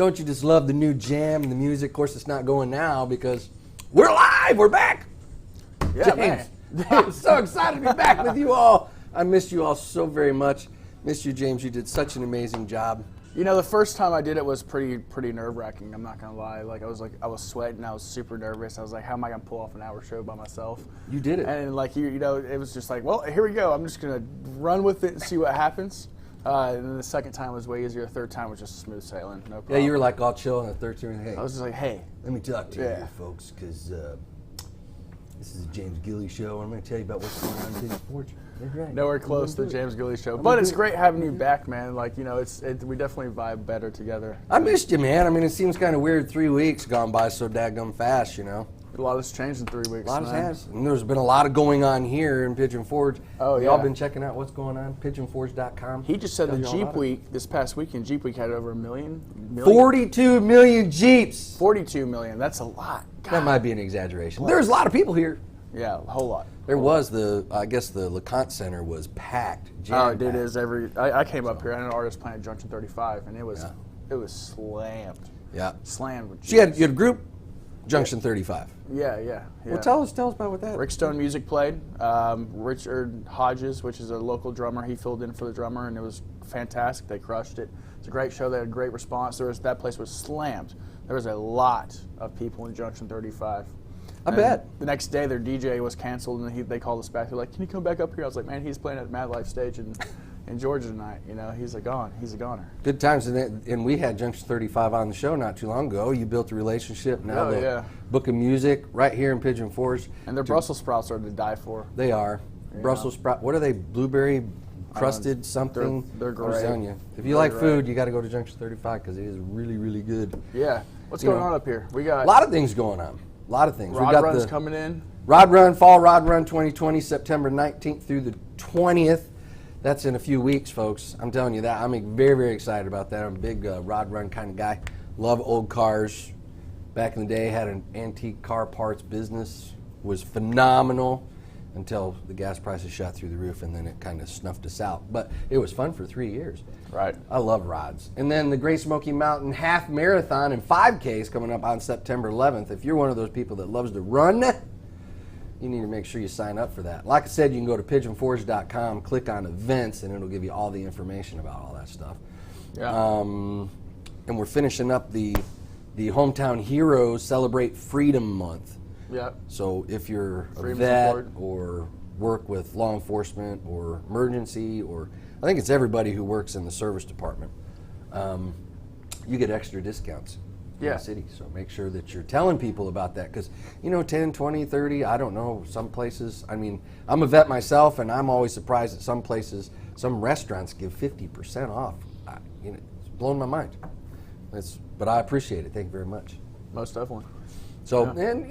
Don't you just love the new jam and the music? Of course, it's not going now because we're live. We're back. Yeah, James, I'm so excited to be back with you all. I missed you all so very much. Missed you, James. You did such an amazing job. You know, the first time I did it was pretty nerve-wracking. I'm not gonna lie. I was sweating. I was super nervous. I was like, how am I gonna pull off an hour show by myself? You did it. And you know, it was just like, well, here we go. I'm just gonna run with it and see what happens. And then the second time was way easier. The third time was just smooth sailing, no problem. Yeah, you were like all chill, and the third time, hey. I was just like, hey. Let me talk to you here, folks, because this is the James Gilley Show, and I'm going to tell you about what's going on in Pigeon Forge. Right. Nowhere close to the James Gilley Show. But it's great having you back, man. Like, you know, we definitely vibe better together. I missed you, man. I mean, it seems kind of weird 3 weeks gone by so daggum fast, you know. A lot has changed in 3 weeks. A lot has. And there's been a lot of going on here in Pigeon Forge. Oh, yeah. Y'all been checking out what's going on? PigeonForge.com. He just said the Jeep Week, this past weekend, Jeep Week had over 1 million. 42 million Jeeps. 42 million. That's a lot. God. That might be an exaggeration. There's a lot of people here. Yeah, a whole lot. There was I guess the LeConte Center was packed. Oh, it is I came up here. I had an artist playing at Junction 35, and it was slammed. Yeah. Slammed with Jeeps. So you had a group, Junction 35. Yeah. Well, tell us about what that. Rick Stone Music played. Richard Hodges, which is a local drummer, he filled in for the drummer, and it was fantastic. They crushed it. It's a great show. They had a great response. That place was slammed. There was a lot of people in Junction 35. I bet. The next day, their DJ was canceled, and they called us back. They're like, "Can you come back up here?" I was like, "Man, he's playing at Mad Life stage in Georgia tonight. You know, he's a goner." Good times, and we had Junction 35 on the show not too long ago. You built a relationship. Now book of music right here in Pigeon Forge. And their Brussels sprouts are to die for. They are. Yeah. Brussels sprout. What are they? Blueberry crusted something? They're great. I'm telling you. If you like food, you got to go to Junction 35 because it is really, really good. Yeah. What's going on up here? We got a lot of things going on. A lot of things. Rod Run's coming in. Rod Run, Fall Rod Run 2020, September 19th through the 20th. That's in a few weeks, folks. I'm telling you that. I'm very, very excited about that. I'm a big Rod Run kind of guy. Love old cars. Back in the day, had an antique car parts business. Was phenomenal until the gas prices shot through the roof, and then it kind of snuffed us out. But it was fun for 3 years. Right. I love rods. And then the Great Smoky Mountain Half Marathon and 5K is coming up on September 11th. If you're one of those people that loves to run, you need to make sure you sign up for that. Like I said, you can go to pigeonforge.com, click on events, and it'll give you all the information about all that stuff. Yeah. And we're finishing up the Hometown Heroes Celebrate Freedom Month. Yeah. So if you're Freedom a vet support. or work with law enforcement or emergency, or I think it's everybody who works in the service department, you get extra discounts in the city. So make sure that you're telling people about that because, 10, 20, 30, I don't know, some places, I mean, I'm a vet myself and I'm always surprised at some places, some restaurants give 50% off. It's blown my mind. But I appreciate it. Thank you very much. Most definitely. So, and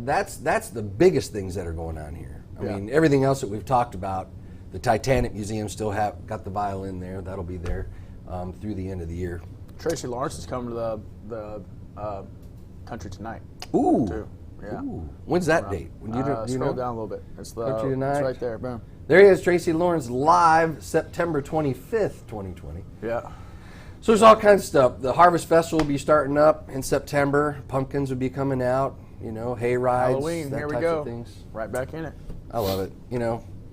that's the biggest things that are going on here. I mean, everything else that we've talked about, the Titanic Museum still got the violin there. That'll be there through the end of the year. Tracy Lawrence is coming to the Country Tonight. Ooh. Too. Yeah. Ooh. When's that date? Scroll down a little bit. It's Country Tonight. It's right there. Boom. There he is, Tracy Lawrence, live September 25th, 2020. Yeah. So there's all kinds of stuff. The Harvest Festival will be starting up in September. Pumpkins will be coming out. Hay rides, Halloween. that Here we types go. of things. Right back in it. I love it.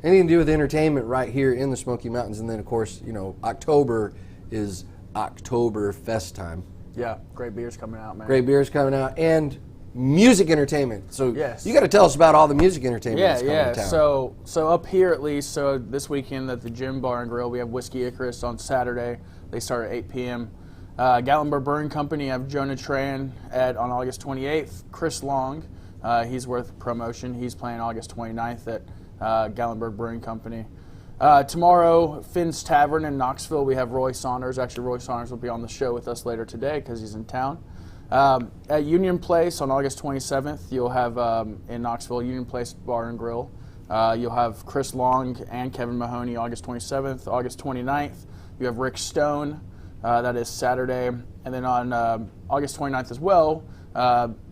Anything to do with entertainment right here in the Smoky Mountains, and then of course, October is Oktoberfest time. Yeah, great beers coming out, man. Great beers coming out, and music entertainment. So yes. You got to tell us about all the music entertainment that's coming to town. So up here at least, so this weekend at the Gym Bar and Grill, we have Whiskey Icarus on Saturday. They start at 8 p.m. Gatlinburg Brewing Company, I have Jonah Tran on August 28th. Chris Long, he's worth promotion. He's playing August 29th at Gatlinburg Brewing Company. Tomorrow, Finn's Tavern in Knoxville, we have Roy Saunders. Actually, Roy Saunders will be on the show with us later today because he's in town. At Union Place on August 27th, you'll have in Knoxville, Union Place Bar and Grill. You'll have Chris Long and Kevin Mahoney August 27th. August 29th, you have Rick Stone. That is Saturday. And then on August 29th as well,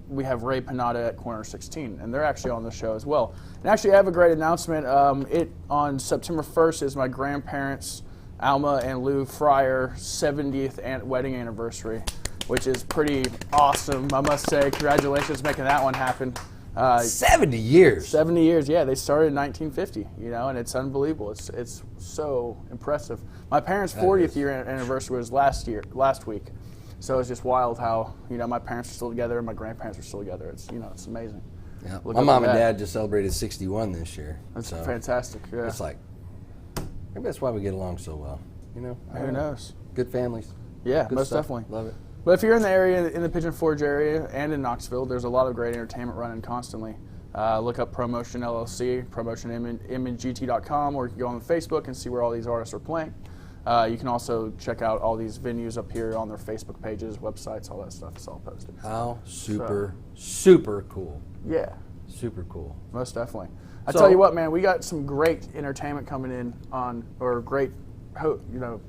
we have Ray Pineda at Corner 16, and they're actually on the show as well. And actually, I have a great announcement. On September 1st is my grandparents' Alma and Lou Fryer 70th wedding anniversary, which is pretty awesome, I must say. Congratulations making that one happen. 70 years. 70 years, yeah. They started in 1950, you know, and it's unbelievable. It's so impressive. My parents' 40th year anniversary was last week. So it's just wild how, you know, my parents are still together and my grandparents are still together. It's, you know, it's amazing. Yeah. My mom and dad just celebrated 61 this year. That's fantastic. Yeah. It's like, maybe that's why we get along so well. You know? Who knows? Good families. Yeah, Good most stuff. definitely. Love it. But if you're in the area, in the Pigeon Forge area and in Knoxville, there's a lot of great entertainment running constantly. Look up Promotion LLC, promotionmgt.com, or you can go on Facebook and see where all these artists are playing. You can also check out all these venues up here on their Facebook pages, websites, all that stuff. It's all posted. How super cool. Yeah. Super cool. Most definitely. I tell you what, man, we got some great entertainment coming in or great, you know,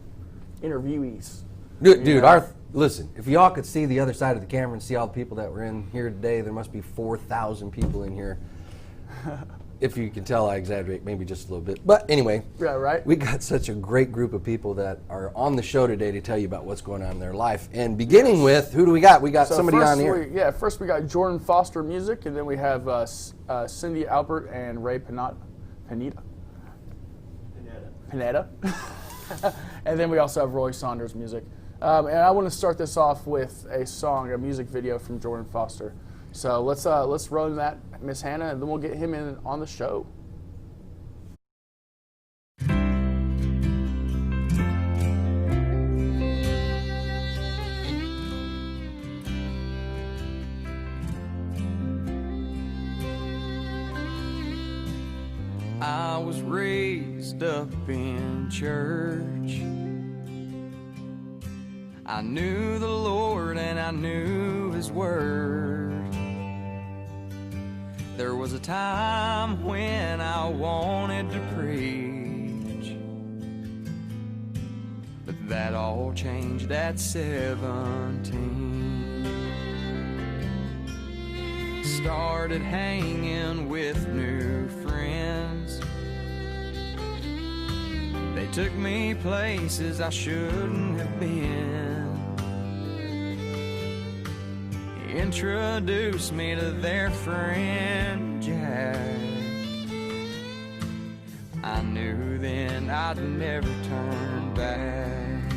interviewees. Dude, listen, if y'all could see the other side of the camera and see all the people that were in here today, there must be 4,000 people in here. If you can tell, I exaggerate maybe just a little bit. But anyway, yeah, right. We got such a great group of people that are on the show today to tell you about what's going on in their life. And beginning with, who do we got? We got somebody on here. First we got Jordan Foster Music, and then we have Cindi, Alpert, and Ray Pineda. And then we also have Roy Saunders Music. And I want to start this off with a music video from Jordan Foster. So let's run that, Miss Hannah, and then we'll get him in on the show. I was raised up in church. I knew the Lord and I knew His Word. There was a time when I wanted to preach, but that all changed at 17. Started hanging with new friends. They took me places I shouldn't have been. Introduced me to their friend Jack. I knew then I'd never turn back.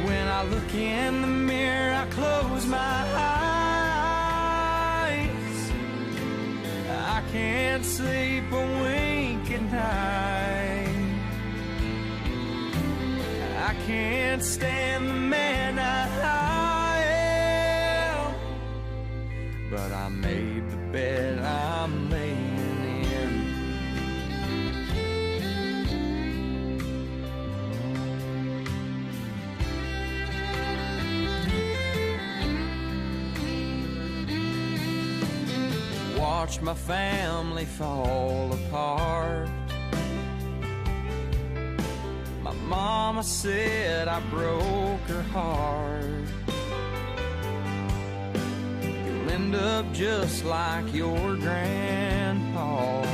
When I look in the mirror, I close my eyes. I can't sleep a wink at night. I can't stand the man I am, but I made the bed I'm laying in. Watched my family fall apart. My mama said I broke her heart. You'll end up just like your grandpa,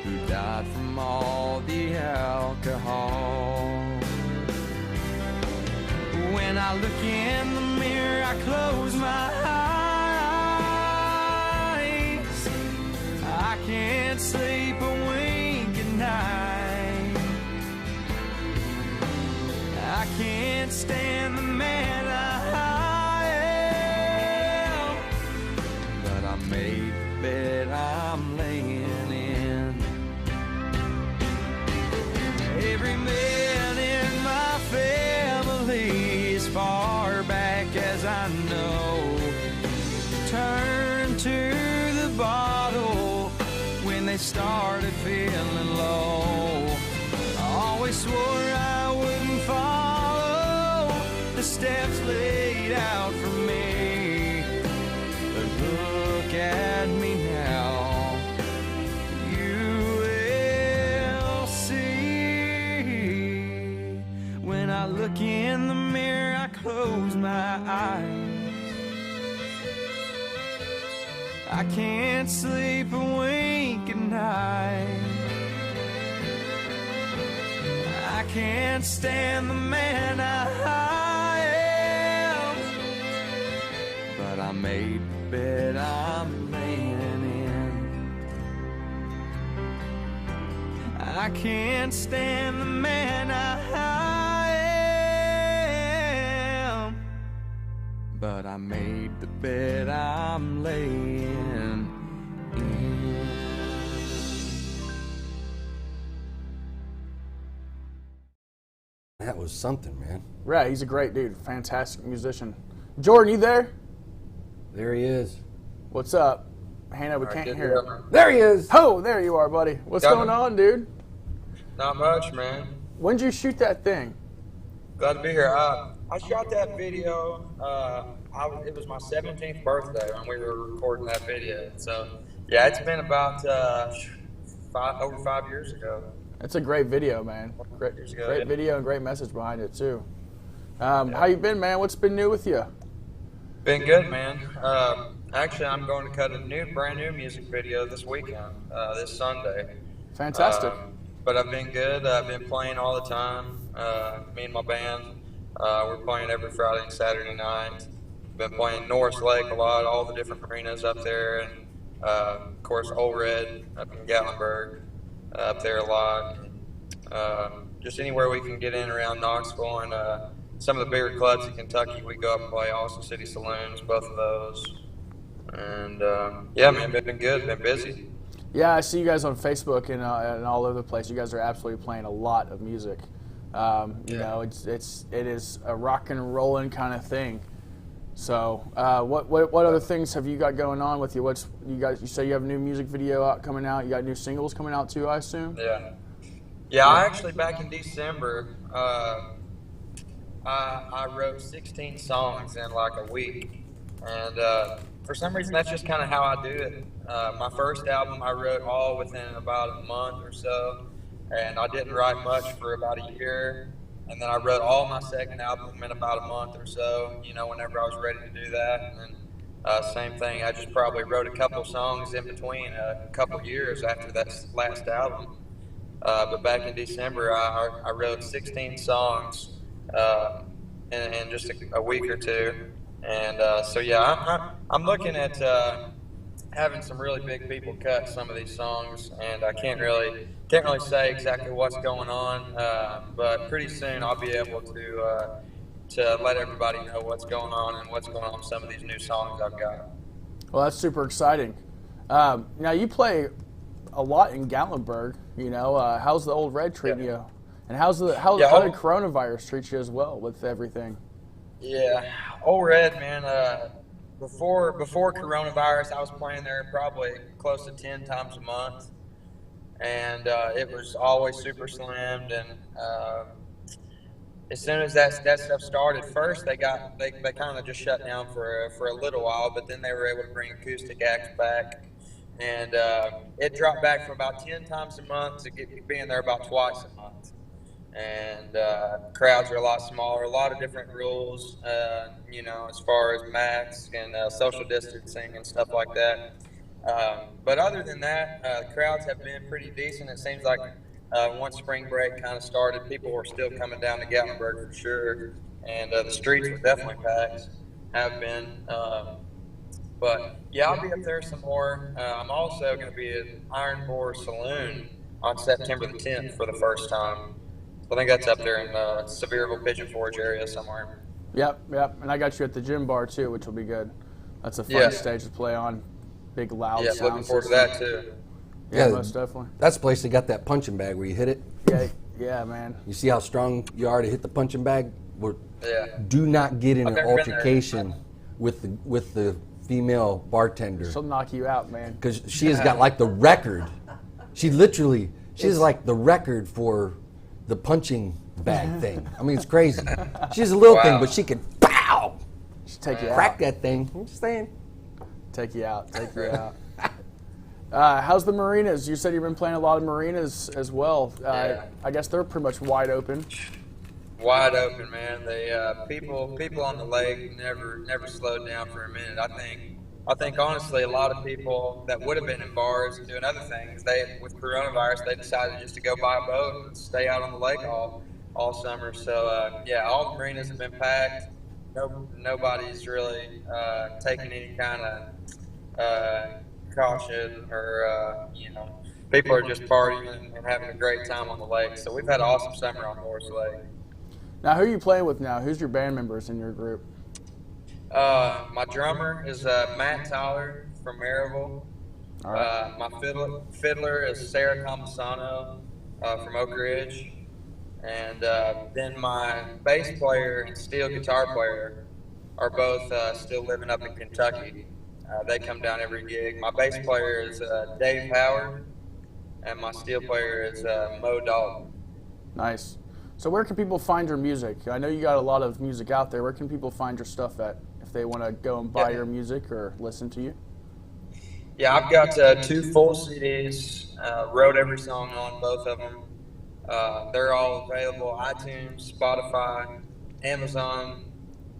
who died from all the alcohol. When I look in the mirror, I close my eyes. I can't sleep a wink at night. I can't stand the man I am, but I made the bed I'm laying in. Every man in my family, as far back as I know, turned to the bottle when they started feeling low. I always swore I wouldn't follow the steps laid out for me, but look at me now. You will see. When I look in the mirror, I close my eyes. I can't sleep a wink at night. can't stand the man I am, but I made the bed I'm laying in. I can't stand the man I am, but I made the bed I'm laying in. That was something, man. Right, he's a great dude. Fantastic musician. Jordan, you there? There he is. What's up? Hannah, we can't hear you. There he is. Oh, there you are, buddy. What's going on, dude? Not much, man. When'd you shoot that thing? Glad to be here. I shot that video. It was my 17th birthday when we were recording that video. So, yeah, it's been about over 5 years ago. It's a great video, man. Great video and great message behind it, too. How you been, man? What's been new with you? Been good, man. Actually, I'm going to cut a brand new music video this weekend, this Sunday. Fantastic. But I've been good. I've been playing all the time. Me and my band, we're playing every Friday and Saturday night. Been playing Norris Lake a lot, all the different marinas up there, and of course Old Red up in Gatlinburg, up there a lot. Just anywhere we can get in around Knoxville and some of the bigger clubs in Kentucky, we go up and play. Austin City Saloons, both of those. And yeah, man, been good, been busy. Yeah, I see you guys on Facebook and all over the place. You guys are absolutely playing a lot of music. You know, it is a rock and rolling kind of thing. So, what other things have you got going on with you? You say you have a new music video coming out. You got new singles coming out too, I assume. Yeah. I actually back in December, I wrote 16 songs in like a week, and for some reason that's just kind of how I do it. My first album I wrote all within about a month or so, and I didn't write much for about a year. And then I wrote all my second album in about a month or so, you know, whenever I was ready to do that. And then same thing, I just probably wrote a couple songs in between a couple years after that last album. But back in December, I wrote 16 songs in just a week or two. And so, yeah, I'm looking at having some really big people cut some of these songs, and I can't really say exactly what's going on, but pretty soon I'll be able to let everybody know what's going on and what's going on with some of these new songs I've got. Well, that's super exciting. Now you play a lot in Gatlinburg. You know, how's the Old Red treating you? And how did coronavirus treat you as well with everything? Yeah, Old Red, man. Before coronavirus, I was playing there probably close to 10 times a month, and it was always super slammed. And as soon as that stuff started, first they kind of just shut down for a little while, but then they were able to bring acoustic acts back, and it dropped back from about 10 times a month to being there about twice a month. And crowds are a lot smaller, a lot of different rules, you know, as far as masks and social distancing and stuff like that. But other than that, the crowds have been pretty decent. It seems like once spring break kind of started, people were still coming down to Gatlinburg for sure. And the streets were definitely packed, have been. But yeah, I'll be up there some more. I'm also going to be at Iron Bore Saloon on September the 10th for the first time. I think that's up there in Sevierville, Pigeon Forge area somewhere. Yep. And I got you at the gym bar too, which will be good. That's a fun stage to play on. Big, loud sound system. Looking forward to that too. Yeah, most definitely. That's the place that got that punching bag where you hit it. Yeah, man. You see how strong you are to hit the punching bag? Do not get in an altercation with the female bartender. She'll knock you out, man. Because she has got like the record. She has like the record for the punching bag thing. I mean, it's crazy. She's a little thing, but she can pow! She'll take you crack out. that thing. I'm just saying. Take you out. How's the marinas? You said you've been playing a lot of marinas as well. I guess they're pretty much wide open. Wide open, man. They people on the lake never slowed down for a minute. I think honestly, a lot of people that would have been in bars and doing other things, with coronavirus, they decided just to go buy a boat and stay out on the lake all all summer. So yeah, all the marinas have been packed. Nobody's really taking any kind of caution or people are just partying and having a great time on the lake. So we've had an awesome summer on Morris Lake. Now, who are you playing with now? Who's your band members in your group? My drummer is Matt Tyler from Maryville. All right. My fiddler is Sarah Comisano from Oak Ridge. And then my bass player and steel guitar player are both still living up in Kentucky. They come down every gig. My bass player is Dave Howard, and my steel player is Mo Dalton. Nice. So where can people find your music? I know you got a lot of music out there. Where can people find your stuff at if they want to go and buy your music or listen to you? Yeah, I've got 2 full CDs, wrote every song on both of them. They're all available: iTunes, Spotify, Amazon,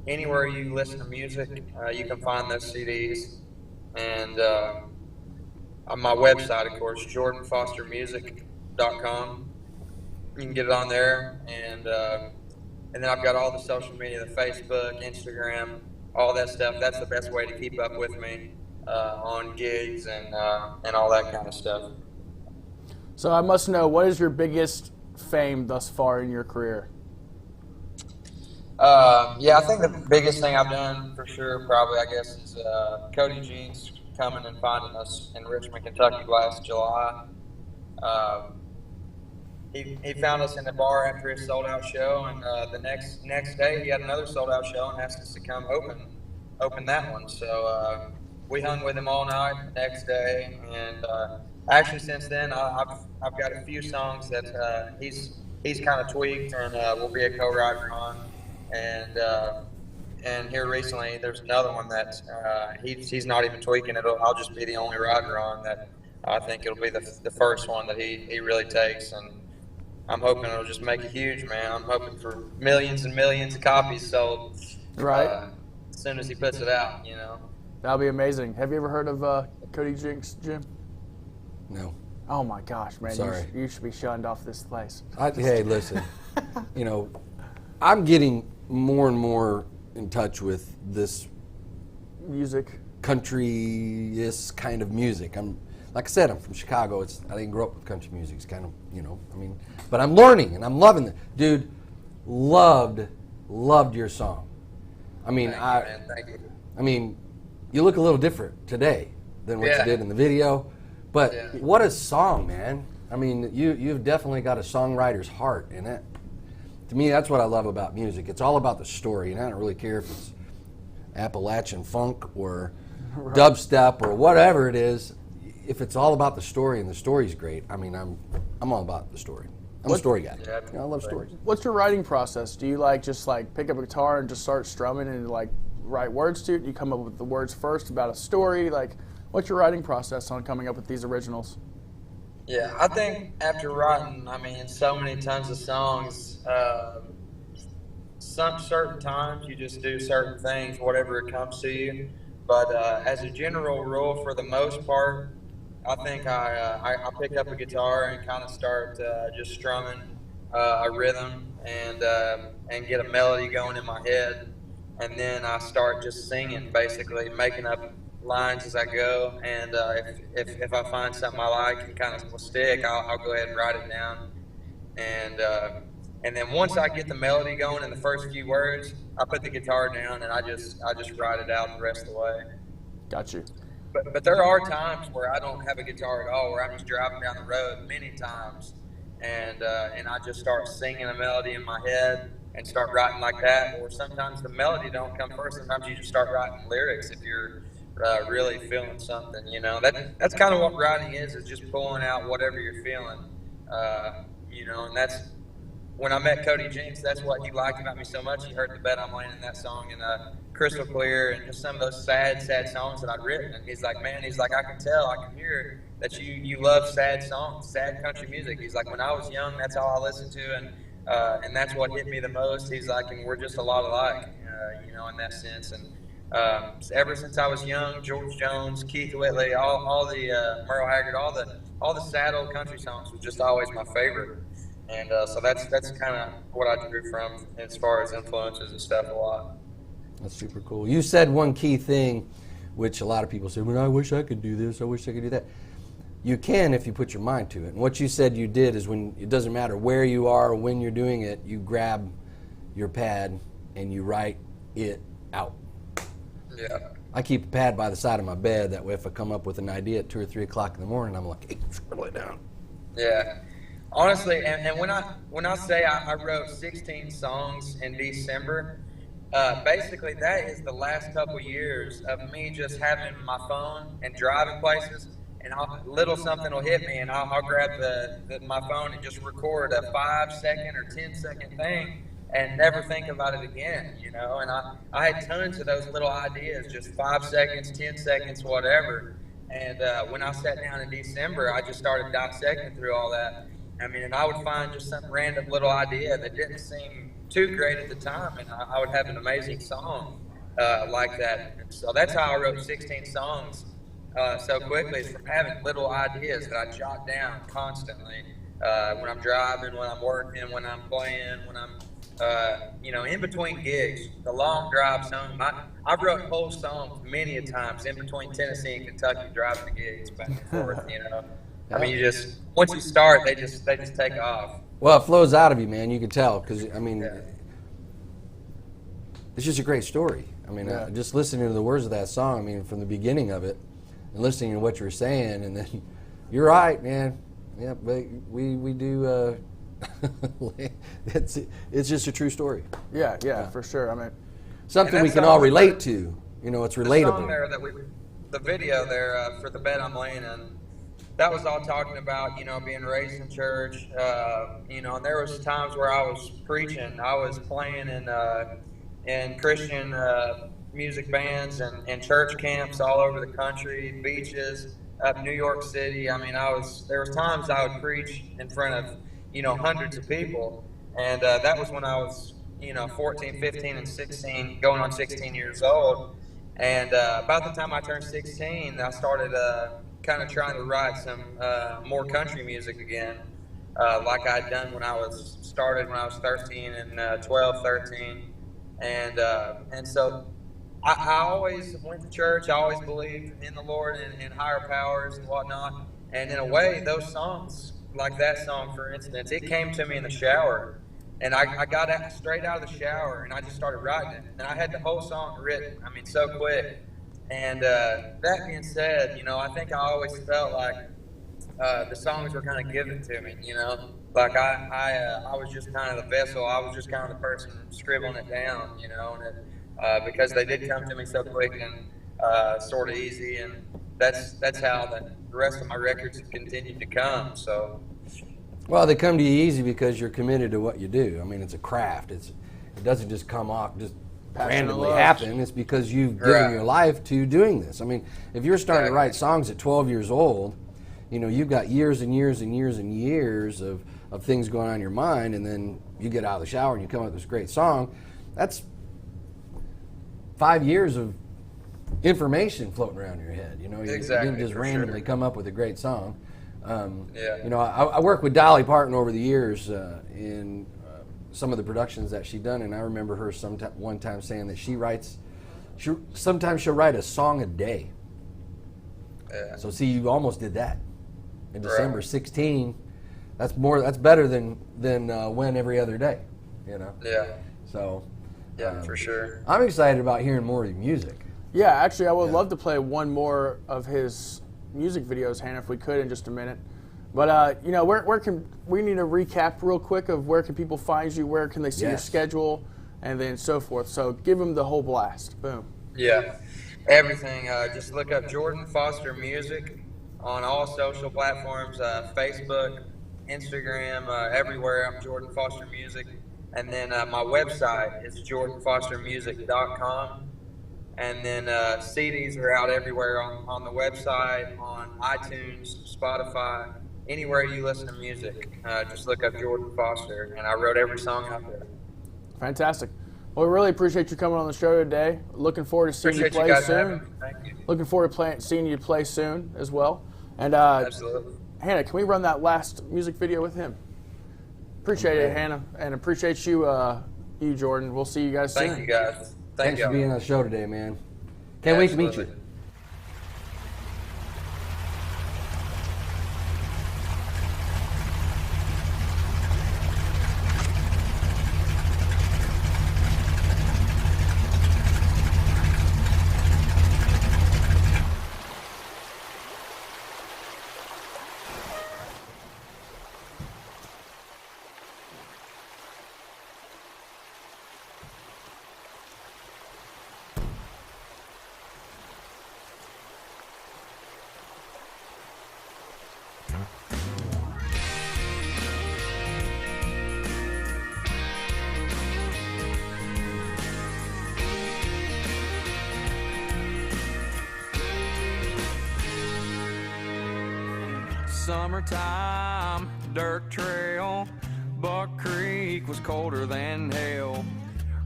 anywhere you listen to music, you can find those CDs. And on my website, of course, jordanfostermusic.com. You can get it on there, and then I've got all the social media, the Facebook, Instagram, all that stuff. That's the best way to keep up with me on gigs and all that kind of stuff. So I must know, what is your biggest fame thus far in your career? Yeah, I think the biggest thing I've done for sure, probably, I guess, is Cody Jeans coming and finding us in Richmond, Kentucky last July. He found us in the bar after his sold-out show, and the next day he had another sold-out show and asked us to come open that one. So we hung with him all night the next day, and actually since then I've got a few songs that he's kind of tweaked and will be a co-writer on, and here recently there's another one that he's not even tweaking it. I'll just be the only writer on that. I think it'll be the first one that he really takes, and I'm hoping it'll just make it huge, man. I'm hoping for millions and millions of copies sold Right. As soon as he puts it out, That'll be amazing. Have you ever heard of Cody Jinks, Jim? No. Oh my gosh, man! Sorry. You should be shunned off this place. Hey, listen. I'm getting more and more in touch with this Music. country-ish kind of music. Like I said, I'm from Chicago. I didn't grow up with country music. It's kind of, but I'm learning and I'm loving it. Dude, loved your song. Thank you, man. Thank you. You look a little different today than what you did in the video. But what a song, man. You've definitely got a songwriter's heart in it. To me, that's what I love about music. It's all about the story, and I don't really care if it's Appalachian funk or dubstep or whatever it is. If it's all about the story and the story's great, I'm all about the story. I'm a story guy. Yeah, I love stories. What's your writing process? Do you just pick up a guitar and just start strumming and write words to it? Do you come up with the words first about a story? What's your writing process on coming up with these originals? Yeah, I think after writing, so many tons of songs, some certain times you just do certain things, whatever it comes to you. But as a general rule, for the most part, I think I pick up a guitar and kind of start just strumming a rhythm and get a melody going in my head, and then I start just singing, basically making up lines as I go. And if I find something I like and kind of will stick, I'll go ahead and write it down. And then once I get the melody going in the first few words, I put the guitar down and I just write it out the rest of the way. Got you. But there are times where I don't have a guitar at all, where I'm just driving down the road many times, and I just start singing a melody in my head and start writing like that. Or sometimes the melody don't come first. Sometimes you just start writing lyrics if you're really feeling something. That's kind of what writing is just pulling out whatever you're feeling. And that's when I met Cody Jinks. That's what he liked about me so much. He heard the Bet I'm Laying in that song and Crystal Clear and just some of those sad songs that I'd written. And he's like, man, I can tell, I can hear that you love sad songs, sad country music. He's like, when I was young, that's all I listened to, and that's what hit me the most. He's like, and we're just a lot alike, in that sense. And ever since I was young, George Jones, Keith Whitley, all the Merle Haggard, all the sad old country songs was just always my favorite. And so that's kind of what I drew from as far as influences and stuff a lot. That's super cool. You said one key thing, which a lot of people say, well, I wish I could do this, I wish I could do that. You can if you put your mind to it. And what you said you did is, when it doesn't matter where you are or when you're doing it, you grab your pad and you write it out. Yeah. I keep a pad by the side of my bed. That way if I come up with an idea at 2 or 3 o'clock in the morning, I'm like, hey, scribble it down. Yeah. Honestly, and when I say I wrote 16 songs in December, basically that is the last couple years of me just having my phone and driving places, and little something will hit me, and I'll grab my phone and just record a 5-second or 10-second thing and never think about it again, you know. And I had tons of those little ideas, just 5 seconds, 10 seconds, whatever. And when I sat down in December, I just started dissecting through all that. I mean, and I would find just some random little idea that didn't seem too great at the time, and I would have an amazing song like that. And so that's how I wrote 16 songs so quickly, is from having little ideas that I jot down constantly when I'm driving, when I'm working, when I'm playing, when I'm in between gigs. The long drives home. I wrote whole songs many a times in between Tennessee and Kentucky, driving to gigs back and forth. You know, I mean, once you start, they just take off. Well, it flows out of you, man. You can tell, because I mean, it's just a great story. I mean, just listening to the words of that song. I mean, from the beginning of it, and listening to what you were saying, and then you're right, man. Yeah, but we do. It's just a true story. Yeah, for sure. I mean, something we can all relate to. You know, it's relatable. The song there the video there for the bed I'm laying in, that was all talking about, you know, being raised in church. You know, and there was times where I was preaching. I was playing in Christian music bands and church camps all over the country, beaches, up New York City. I mean, there was times I would preach in front of, you know, hundreds of people. And that was when I was, you know, 14, 15, and 16, going on 16 years old. And about the time I turned 16, I started kind of trying to write some more country music again, like I'd done when I was 13 and 12, 13. And so I always went to church. I always believed in the Lord and higher powers and whatnot. And in a way, those songs, like that song, for instance, it came to me in the shower. And I got straight out of the shower, and I just started writing it. And I had the whole song written, I mean, so quick. And that being said, you know, I think I always felt like the songs were kind of given to me, you know. Like I was just kind of the vessel. I was just kind of the person scribbling it down, you know. And because they did come to me so quick and sort of easy. And that's how the rest of my records have continued to come, so. Well, they come to you easy because you're committed to what you do. I mean, it's a craft. It doesn't just come off, just randomly happen. It's because you've given your life to doing this. I mean, if you're starting to write songs at 12 years old, you know, you've got years and years and years and years of things going on in your mind, and then you get out of the shower and you come up with this great song. That's 5 years of information floating around in your head. You know, you didn't just randomly come up with a great song. You know, I worked with Dolly Parton over the years in some of the productions that she'd done, and I remember her one time saying that sometimes she'll write a song a day. Yeah. So see, you almost did that in December 16. That's better than when every other day, you know. Yeah. So. Yeah, for sure. I'm excited about hearing more of your music. Yeah, actually, I would love to play one more of his music videos, Hannah, if we could, in just a minute. But you know, where can we need to recap real quick of where can people find you, where can they see your schedule, and then so forth. So give them the whole blast. Boom. Yeah, everything. Just look up Jordan Foster Music on all social platforms, Facebook, Instagram, everywhere. I'm Jordan Foster Music. And then my website is jordanfostermusic.com. And then CDs are out everywhere on the website, on iTunes, Spotify, anywhere you listen to music. Just look up Jordan Foster, and I wrote every song out there. Fantastic. Well, we really appreciate you coming on the show today. Looking forward to seeing you play soon. Thank you. Looking forward to seeing you play soon as well. And absolutely. Hannah, can we run that last music video with him? Appreciate it, Hannah, and appreciate you, Jordan. We'll see you guys soon. Thank you, guys. Thanks you. for being on the show today, man. Can't wait to meet you. Absolutely. Summertime, dirt trail, Buck Creek was colder than hell.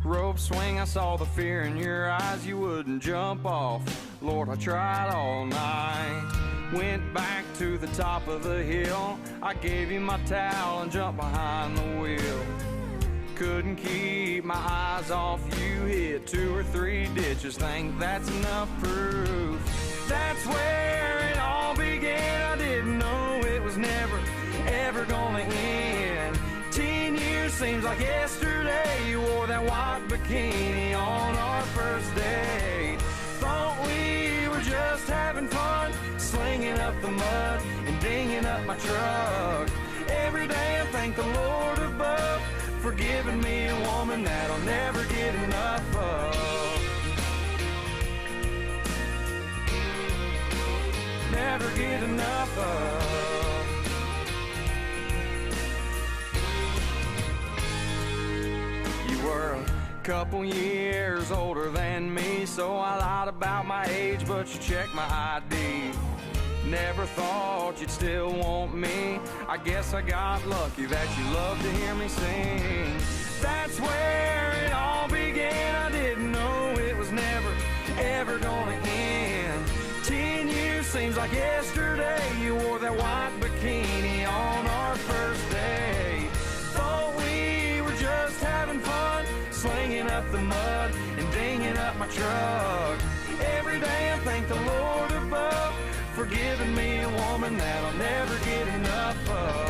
Rope swing, I saw the fear in your eyes, you wouldn't jump off. Lord, I tried all night. Went back to the top of the hill, I gave you my towel and jumped behind the wheel. Couldn't keep my eyes off you, hit 2 or 3 ditches, think that's enough proof. That's where it all began, I didn't know it was never, ever gonna end. 10 years seems like yesterday, you wore that white bikini on our first date. Thought we were just having fun, slinging up the mud and dinging up my truck. Every day I thank the Lord above for giving me a woman that I'll never get enough of. Never get enough of. You were a couple years older than me, so I lied about my age, but you checked my ID. Never thought you'd still want me, I guess I got lucky that you loved to hear me sing. That's where it all began, I didn't know it was never, ever gonna end. 10 years seems like yesterday, you wore that white bikini on our first day. Thought we were just having fun, slinging up the mud and dinging up my truck. Every day I thank the Lord above for giving me a woman that I'll never get enough of.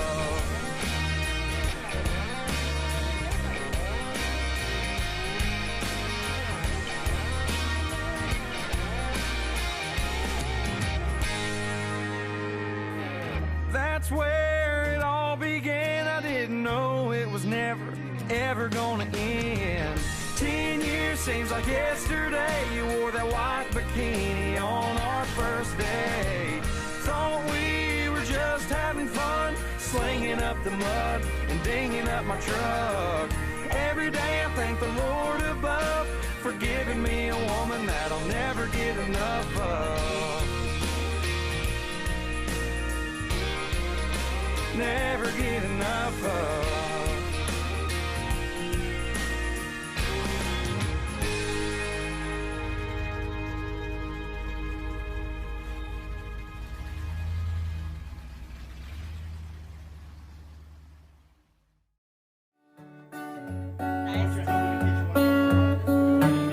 That's where it all began, I didn't know it was never, ever gonna end. 10 years seems like yesterday, you wore that white bikini on our first date. Thought we were just having fun, slinging up the mud and dinging up my truck. Every day I thank the Lord above for giving me a woman that I'll never get enough of. Never get enough of.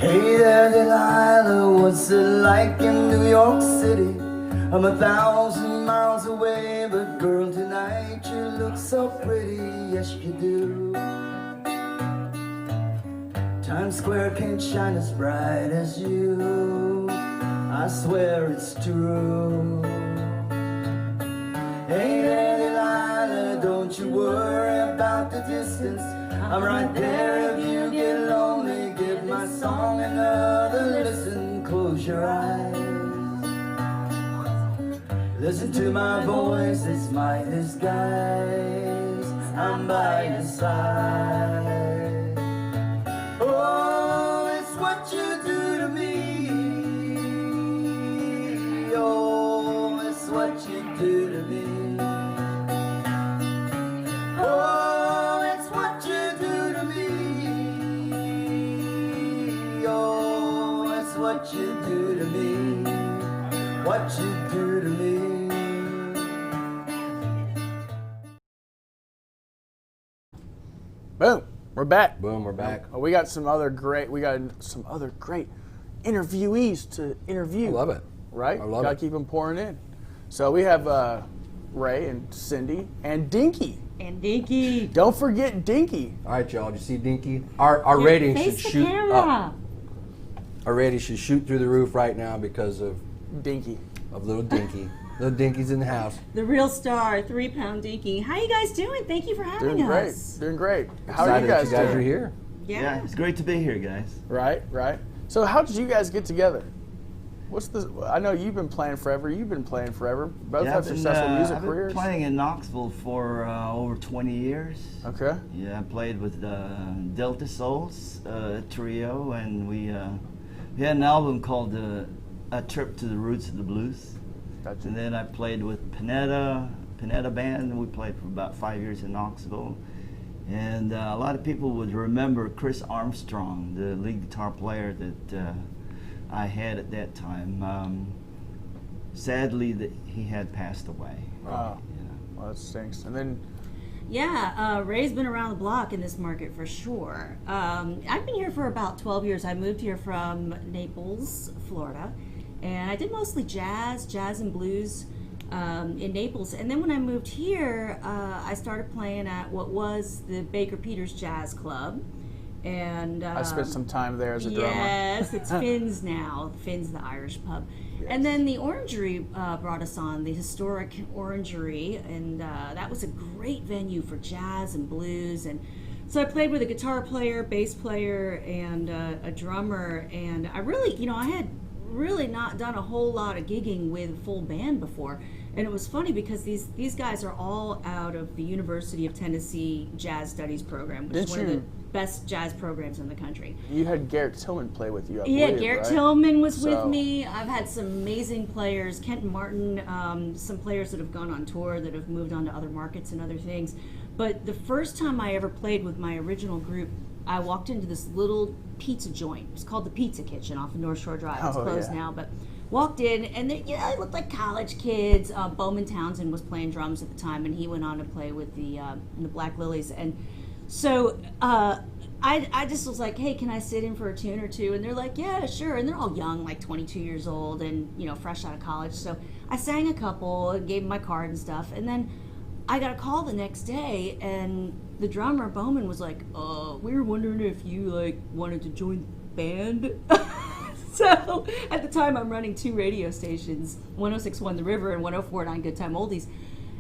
Hey there, Delilah, what's it like in New York City? I'm 1,000 miles away, but girl, tonight you look so pretty, yes you do. Times Square can't shine as bright as you, I swear it's true. Hey there, Delilah, don't you worry about the distance, I'm right there if you get lonely, give my song another listen, close your eyes. Listen to my voice, it's my disguise, I'm by your side. Oh, it's what you do to me. Oh, it's what you do to me. Oh, it's what you do to me. Oh, it's what you do to me. What you do to me. Boom. We're back. Boom, we're back. We got some other great interviewees to interview. I love it. Right? I love Gotta it. keep them pouring in. So we have Ray and Cindi and Dinky. And Dinky. Don't forget Dinky. All right, y'all. Did you see Dinky? Our rating should Face the shoot camera. up. Our rating should shoot through the roof right now because of Dinky. little Dinky. Little Dinky's in the house. The real star, 3-pound Dinky. How you guys doing? Thank you for having Doing great. us. Doing great. How are you Excited guys that you guys doing? are here. Yeah. it's great to be here, guys. Right. So how did you guys get together? I know you've been playing forever. You've been playing forever. Both have successful music I've been careers. playing in Knoxville for over 20 years. Okay. Yeah, I played with Delta Souls trio, and we had an album called A Trip to the Roots of the Blues. Gotcha. And then I played with Pineda Band, and we played for about 5 years in Knoxville. And a lot of people would remember Chris Armstrong, the lead guitar player that I had at that time. Sadly, that he had passed away. Wow. Well, that stinks. And then Yeah, Ray's been around the block in this market for sure. I've been here for about 12 years. I moved here from Naples, Florida, and I did mostly jazz and blues in Naples. And then when I moved here, I started playing at what was the Baker Peters Jazz Club. And I spent some time there as a drummer. Yes, it's Finn's now. Finn's the Irish pub. And then the Orangery brought us on, the historic Orangery, and that was a great venue for jazz and blues. And so I played with a guitar player, bass player, and a drummer. And I really, I had really not done a whole lot of gigging with a full band before. And it was funny because these guys are all out of the University of Tennessee Jazz Studies program, which is one of the best jazz programs in the country. You had Garrett Tillman play with you, I Yeah, believe, Garrett right? Tillman was with me. I've had some amazing players, Kenton Martin, some players that have gone on tour that have moved on to other markets and other things. But the first time I ever played with my original group, I walked into this little pizza joint. It's called the Pizza Kitchen off of North Shore Drive. It's closed now, but walked in, and they, it looked like college kids. Bowman Townsend was playing drums at the time, and he went on to play with the Black Lilies. And so I just was like, hey, can I sit in for a tune or two? And they're like, yeah, sure. And they're all young, like 22 years old and, fresh out of college. So I sang a couple and gave them my card and stuff. And then I got a call the next day, and the drummer, Bowman, was like, we were wondering if you, wanted to join the band. So at the time, I'm running 2 radio stations, 106.1 The River and 104.9 Good Time Oldies.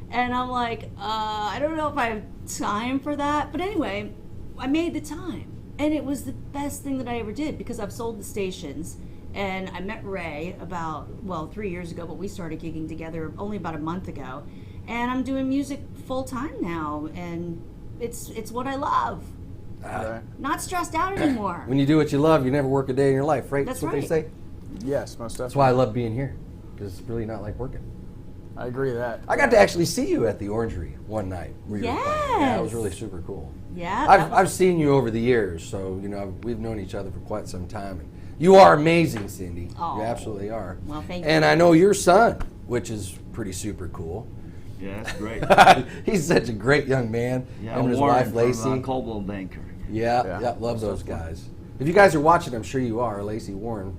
And I'm like, I don't know if I have time for that. But anyway, I made the time. And it was the best thing that I ever did because I've sold the stations. And I met Ray about, 3 years ago, but we started gigging together only about a month ago. And I'm doing music full time now. And it's what I love. Not stressed out anymore. When you do what you love, you never work a day in your life, right? That's what right. they say. Yes, most definitely. That's why I love being here, because it's really not like working. I agree with that. I got to actually see you at the Orangery one night. Where you were playing. Yeah, it was Yes. really super cool. Yeah. I've seen you over the years, so we've known each other for quite some time. And you are amazing, Cindi. Aw. You absolutely are. Well, thank you. And I know your son, which is pretty super cool. Yeah, that's great. He's such a great young man. Yeah, Him and his Warren wife from, Lacey. Coldwell Banker. Yeah, love those guys. If you guys are watching, I'm sure you are. Lacey, Warren,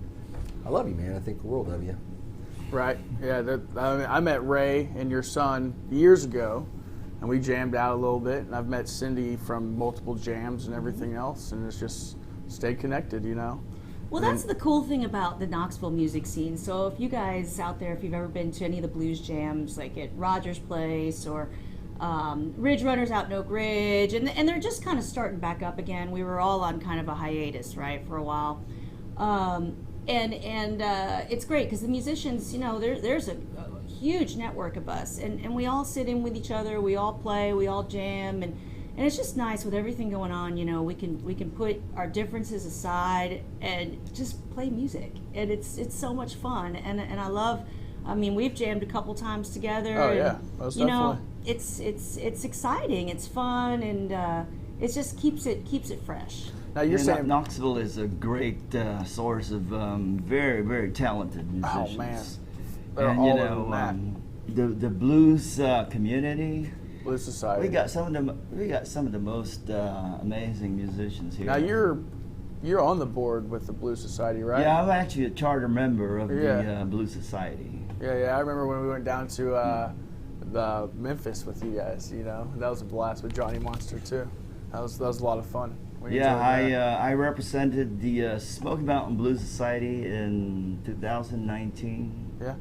I love you, man. I think the world of you. Right. Yeah. I met Ray and your son years ago, and we jammed out a little bit. And I've met Cindi from multiple jams and everything else, and it's just stayed connected, Well, that's the cool thing about the Knoxville music scene. So if you guys out there, if you've ever been to any of the blues jams, like at Rogers Place or Ridge Runners out in Oak Ridge, and they're just kind of starting back up again. We were all on kind of a hiatus, right, for a while. And it's great because the musicians, there's a huge network of us, and we all sit in with each other, we all play, we all jam, and it's just nice with everything going on. We can put our differences aside and just play music, and it's so much fun, and I love. I mean, we've jammed a couple times together. Oh, yeah, and, most definitely. It's exciting, it's fun, and it just keeps it fresh. Now you're saying Knoxville is a great source of very, very talented musicians. Oh man, they're And all over the map. the blues community Blues Society. We got some of the most amazing musicians here. Now you're on the board with the Blues Society, right? Yeah, I'm actually a charter member of Yeah. the Blues Society. Yeah. I remember when we went down to the Memphis with you guys. You know, that was a blast with Johnny Monster too. That was a lot of fun. We Yeah, enjoyed that. I represented the Smoky Mountain Blues Society in 2019. Yeah.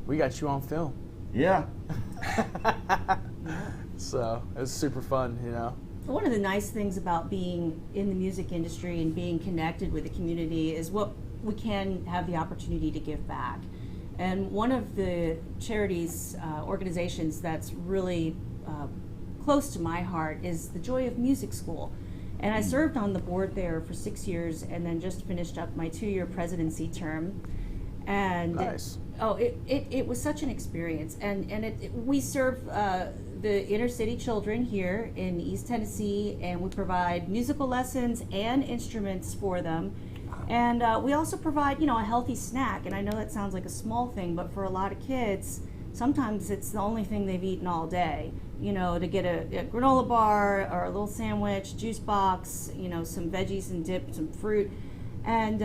We got you on film. Yeah. So it was super fun, you know. One of the nice things about being in the music industry and being connected with the community is what we can have the opportunity to give back. And one of the charities, organizations that's really close to my heart is the Joy of Music School. And I served on the board there for 6 years and then just finished up my 2-year presidency term. And Nice. it was such an experience. And we serve the inner city children here in East Tennessee, and we provide musical lessons and instruments for them. And we also provide, a healthy snack. And I know that sounds like a small thing, but for a lot of kids, sometimes it's the only thing they've eaten all day. To get a granola bar or a little sandwich, juice box, some veggies and dip, some fruit. And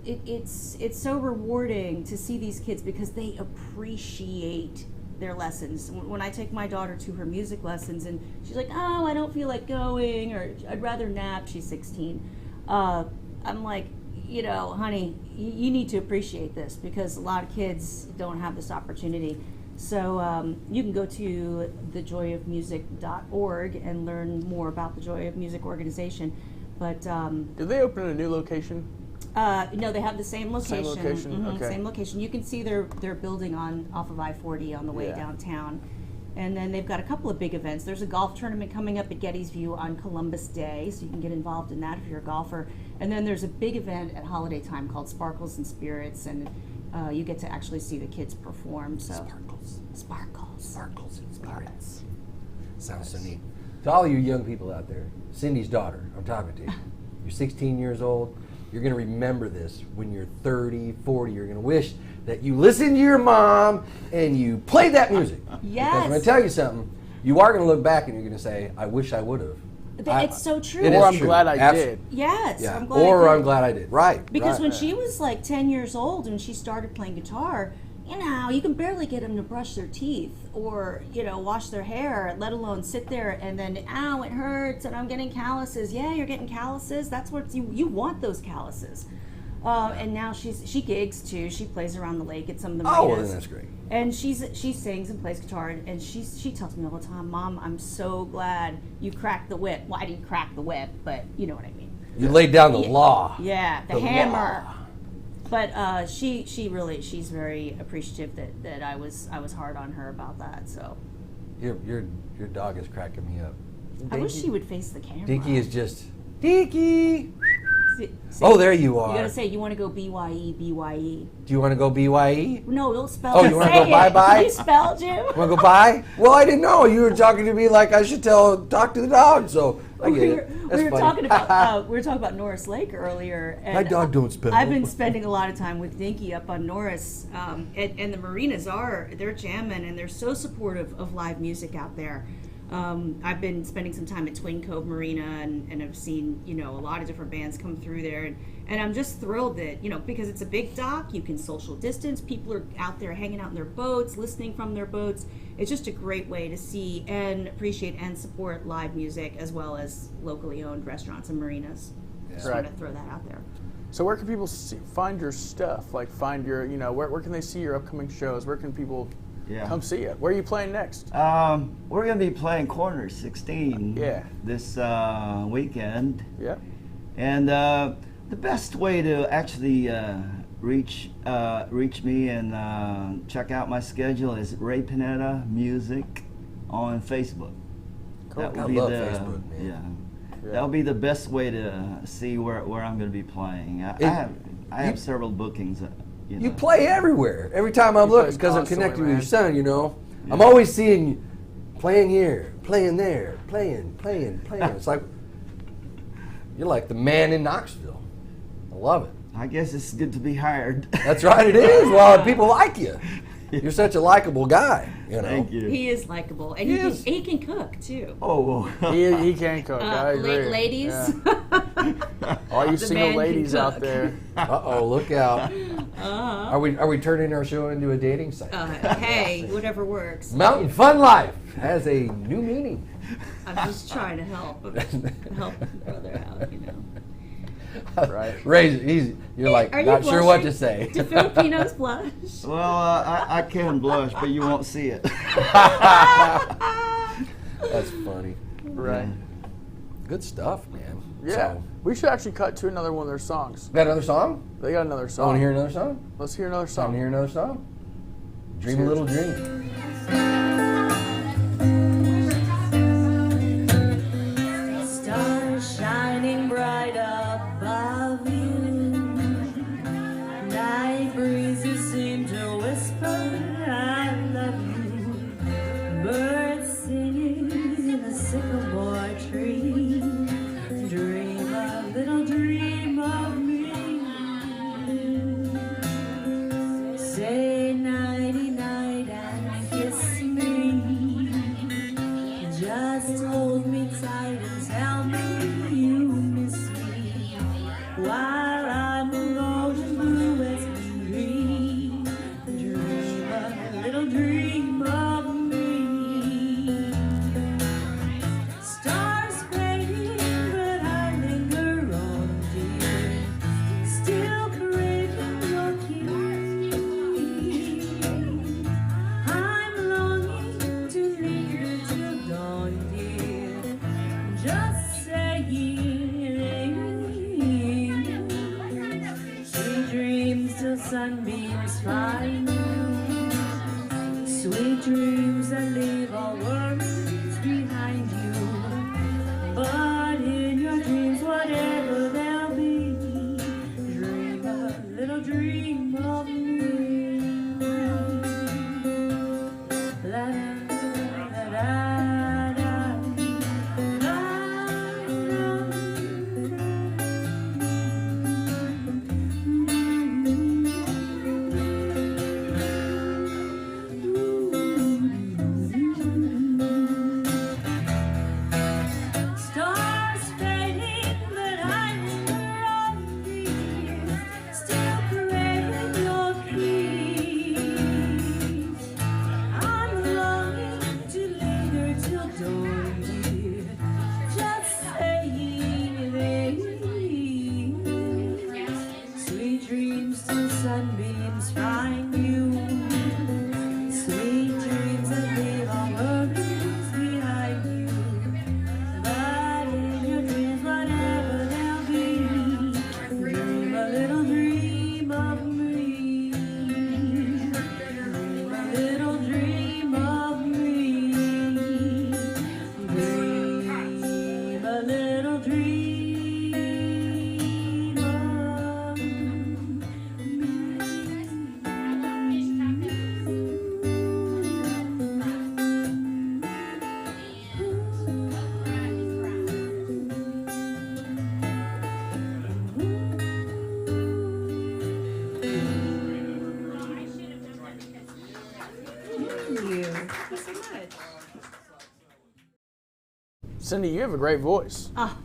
it's so rewarding to see these kids because they appreciate their lessons. When I take my daughter to her music lessons and she's like, oh, I don't feel like going, or I'd rather nap, she's 16. I'm like, honey, you need to appreciate this because a lot of kids don't have this opportunity. So you can go to thejoyofmusic.org and learn more about the Joy of Music organization. But Did they open a new location? no, they have the same location. Same location, Mhm, okay. Same location. You can see their building off of I-40 on the way Yeah. downtown. And then they've got a couple of big events. There's a golf tournament coming up at Gettysville on Columbus Day, so you can get involved in that if you're a golfer. And then there's a big event at holiday time called Sparkles and Spirits, and you get to actually see the kids perform. So Sparkles and spirits. Sounds so neat. To all you young people out there, Cindy's daughter, I'm talking to you. You're 16 years old. You're going to remember this when you're 30, 40. You're going to wish that you listened to your mom and you played that music. Yes. Because I'm going to tell you something. You are going to look back and you're going to say, I wish I would have. it's so true. It Or is I'm true. glad I Abs- did. Yes, Yeah. I'm glad I Or did. I'm glad I did. Right. Because right. when she was like 10 years old and she started playing guitar, you can barely get them to brush their teeth or, wash their hair, let alone sit there and then, ow, it hurts and I'm getting calluses. Yeah, you're getting calluses. That's what you want, those calluses. And now she gigs too. She plays around the lake at some of the marinas. Oh, well, then that's great. And she sings and plays guitar, and she tells me all the time, Mom, I'm so glad you cracked the whip. Well, I didn't crack the whip, but you know what I mean. You laid down the law. Yeah, the The hammer. law. But she's very appreciative that I was hard on her about that. So Your dog is cracking me up. I wish she would face the camera. Dinky is just, Dinky! See, Oh, there you are. You gotta say you want to go BYE. Do you want to go BYE? No, don't spell. Oh, it. you wanna Say go it. bye-bye? Can you spell, Jim? Want to go by? Well, I didn't know. You were talking to me like I should talk to the dog, so I get it. That's We were funny. talking about Norris Lake earlier. And My dog don't spell. I've been spending a lot of time with Dinky up on Norris, and the marinas they're jamming and they're so supportive of live music out there. I've been spending some time at Twin Cove Marina and I've seen a lot of different bands come through there, and I'm just thrilled that because it's a big dock, you can social distance. People are out there hanging out in their boats, listening from their boats. It's just a great way to see and appreciate and support live music as well as locally owned restaurants and marinas. Just Right. want to throw that out there. So where can people find your stuff? Like find your, where can they see your upcoming shows? Where can people come see you? Where are you playing next? We're going to be playing Corner 16 this weekend. Yeah. And the best way to actually reach me and check out my schedule is Ray Pineda Music on Facebook. Cool. That I will be love the Facebook, man. That'll be the best way to see where I'm going to be playing. I have several bookings. You play everywhere. Every time I'm looking, plays because I'm constantly, connected with man. your son, I'm always seeing you playing here, playing there, playing. It's like, you're like the man in Knoxville. I love it. I guess it's good to be hired. That's right, it is. Well, people like you. You're such a likable guy. You know. Thank you. He is likable, and he can cook too. Oh, He can cook. I agree. Ladies, Yeah. All you The single man can ladies out cook. there. Uh-oh, look out. Are we turning our show into a dating site? hey, whatever works. Mountain Fun Life has a new meaning. I'm just trying to help the brother out, you know. Right. Ray, you're like Are you not sure what to blushing? say. Do Filipinos blush? well, I can blush, but you won't see it. That's funny. Right. Good stuff, man. Yeah. So, We should actually cut to another one of their songs. got another song? They got another Want song. to hear another song? Let's hear another Want to song. hear another song? Dream a little dream. Stars shining bright above you. Night breezes seem to whisper, I love you. Birds singing in the sycamore tree. Dream a little dream of me. Say nighty night and kiss me. Just hold me tight and tell me you miss me. While I'm alone and blue as can be. Dream a little dream of me. Stars fading, but I linger on, dear. Still craving your kiss. I'm longing to linger till dawn, dear. Just saying. Sweet dreams till sunbeams find you. Sweet dreams that leave all worries behind you. But in your dreams, whatever they'll be, dream a little dream of me. La da da da Stars fading, but I linger on, dear. Still craving your kiss. I'm longing to linger till dawn, dear. Just saying. Sweet dreams till sunbeams find you. Sweet dreams that leave all worries behind you. But in your dreams, whatever they'll be, dream a little dream of me. Dream a little dream of me. Dream a little dream of Cindy, you have a great voice. Ah,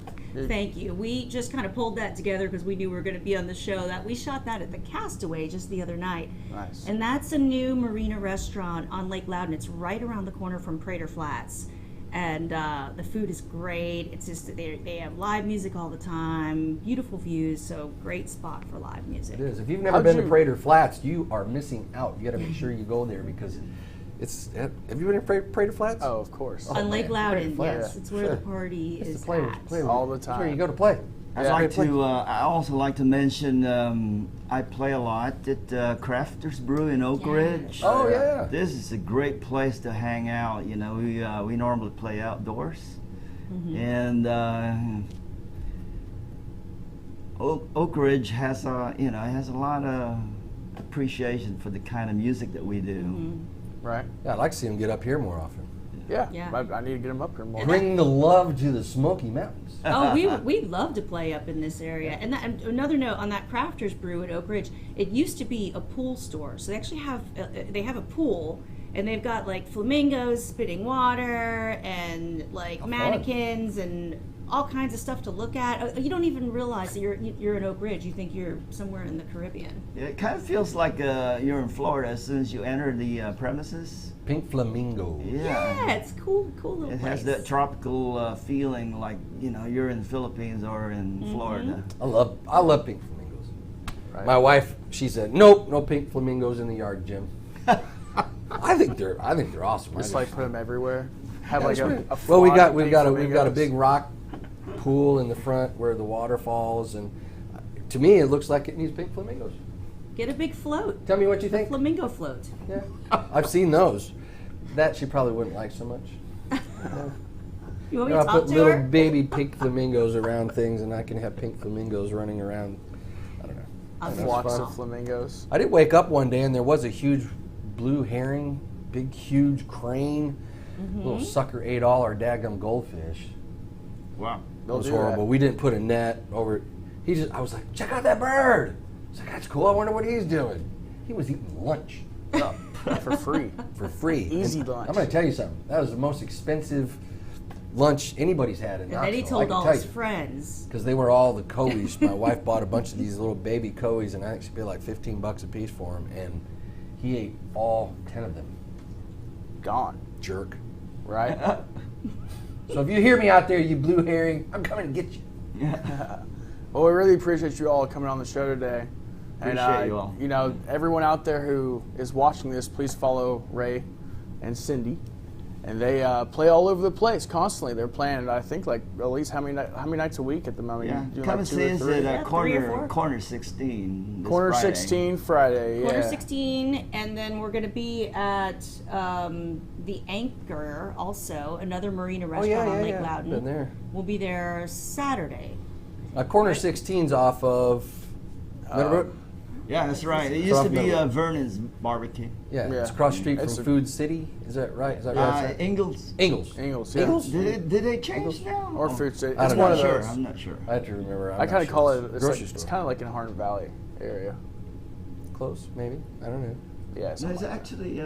thank you. We just kind of pulled that together because we knew we were going to be on the show. That we shot that at the Castaway just the other night. Nice. And that's a new marina restaurant on Lake Loudon. It's right around the corner from Prater Flats. And the food is great. It's just they have live music all the time, beautiful views, so great spot for live music. It is. If you've never How'd been to you- Prater Flats, you are missing out. You got to make sure you go there because it's. Have you been to Prater Flats? Oh, of course. On Lake man, Loudon, Prater Flats. yes, it's where Sure. the party It's is the play, at. play All the It's where time. you go to play. I'd like to. I also like to mention. I play a lot at Crafters Brew in Oak Ridge. Oh yeah. This is a great place to hang out. You know, we normally play outdoors, and Oak Ridge has has a lot of appreciation for the kind of music that we do. Right. Yeah, I'd like to see him get up here more often. Yeah, Yeah. I need to get them up here more. Bring the love to the Smoky Mountains. Oh, we love to play up in this area. And another note on that Crafters Brew at Oak Ridge, it used to be a pool store. So they actually have a pool, and they've got like flamingos spitting water and like mannequins and all kinds of stuff to look at. You don't even realize that you're in Oak Ridge. You think you're somewhere in the Caribbean. It kind of feels like you're in Florida as soon as you enter the premises. Pink Flamingo. Yeah, it's cool little It place. has that tropical feeling, like you're in the Philippines or in Florida. I love pink flamingos. Right. My wife, she said, nope, no pink flamingos in the yard, Jim. I think they're awesome. Just like put them everywhere. Have like a well, we've flock of got a flamingos. big rock pool in the front where the water falls, and to me it looks like it needs pink flamingos. Get a big float. Tell me what you think. Flamingo float. Yeah, I've seen those. That she probably wouldn't like so much. You want me to I'll talk put to little her? baby pink flamingos around things, and I can have pink flamingos running around. I don't know. I'll That's Flocks fun. of flamingos. I did wake up one day and there was a huge blue herring, big huge crane, little sucker ate all our daggum goldfish. Wow. That was horrible. We didn't put a net over it. I was like, check out that bird. I was like, that's cool. I wonder what he's doing. He was eating lunch For free. for free. Easy And lunch. I'm going to tell you something. That was the most expensive lunch anybody's had in And then he Knoxville, I told can all tell his you. friends. Because they were all the coeys. My wife bought a bunch of these little baby coeys, and I think she paid like $15 a piece for them, and he ate all 10 of them. Gone. Jerk. Right? So if you hear me out there, you blue herring, I'm coming to get you. Well, we really appreciate you all coming on the show today. Appreciate you all. You know, everyone out there who is watching this, please follow Ray and Cindi. And they play all over the place constantly. They're playing, I think, like at least how many nights a week at the moment? Yeah, You doing, come like, and 2 see or us 3? at Yeah, 3 or 4. corner 16. this Corner Friday. 16 Friday. Quarter Yeah. 16, and then we're going to be at the Anchor, also another marina restaurant on Lake Loudon. Been there. We'll be there Saturday. Corner 16's off of Meadowbrook. Yeah, that's right. It used Cross to be Meadow. Vernon's Barbecue. Yeah, Yeah. it's across the street It's from a- Food City. Is that right? Is that right? Ingles. Ingalls. Ingles, yeah. Ingalls? Did they change now? Or Food City. I It's don't one know. of those. I'm not sure. I have to remember. I kind of call it, it's, grocery like, it's store. kind of like in Harnett Valley area. Close, maybe. I don't know. Yeah, No, something it's like actually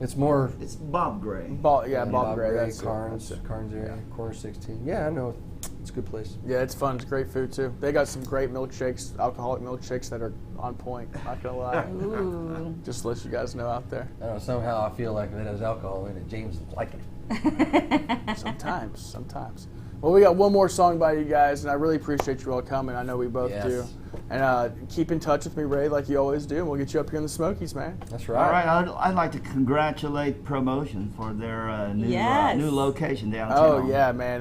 It's more it's Bob Gray. that. Bob Gray. That's it, Carnes, that's it. Carnes area, Corner 16. Yeah, I know. It's a good place. Yeah, it's fun. It's great food too. They got some great milkshakes, alcoholic milkshakes that are on point. Not gonna lie. Ooh. Just to let you guys know out there. I don't know. Somehow I feel like if it has alcohol in it, James would like it. Sometimes. Well, we got one more song by you guys, and I really appreciate you all coming. I know we both Yes. do. And keep in touch with me, Ray, like you always do, and we'll get you up here in the Smokies, man. That's All right. right, I'd like to congratulate Promotion for their Yes. new location downtown. Oh yeah, man.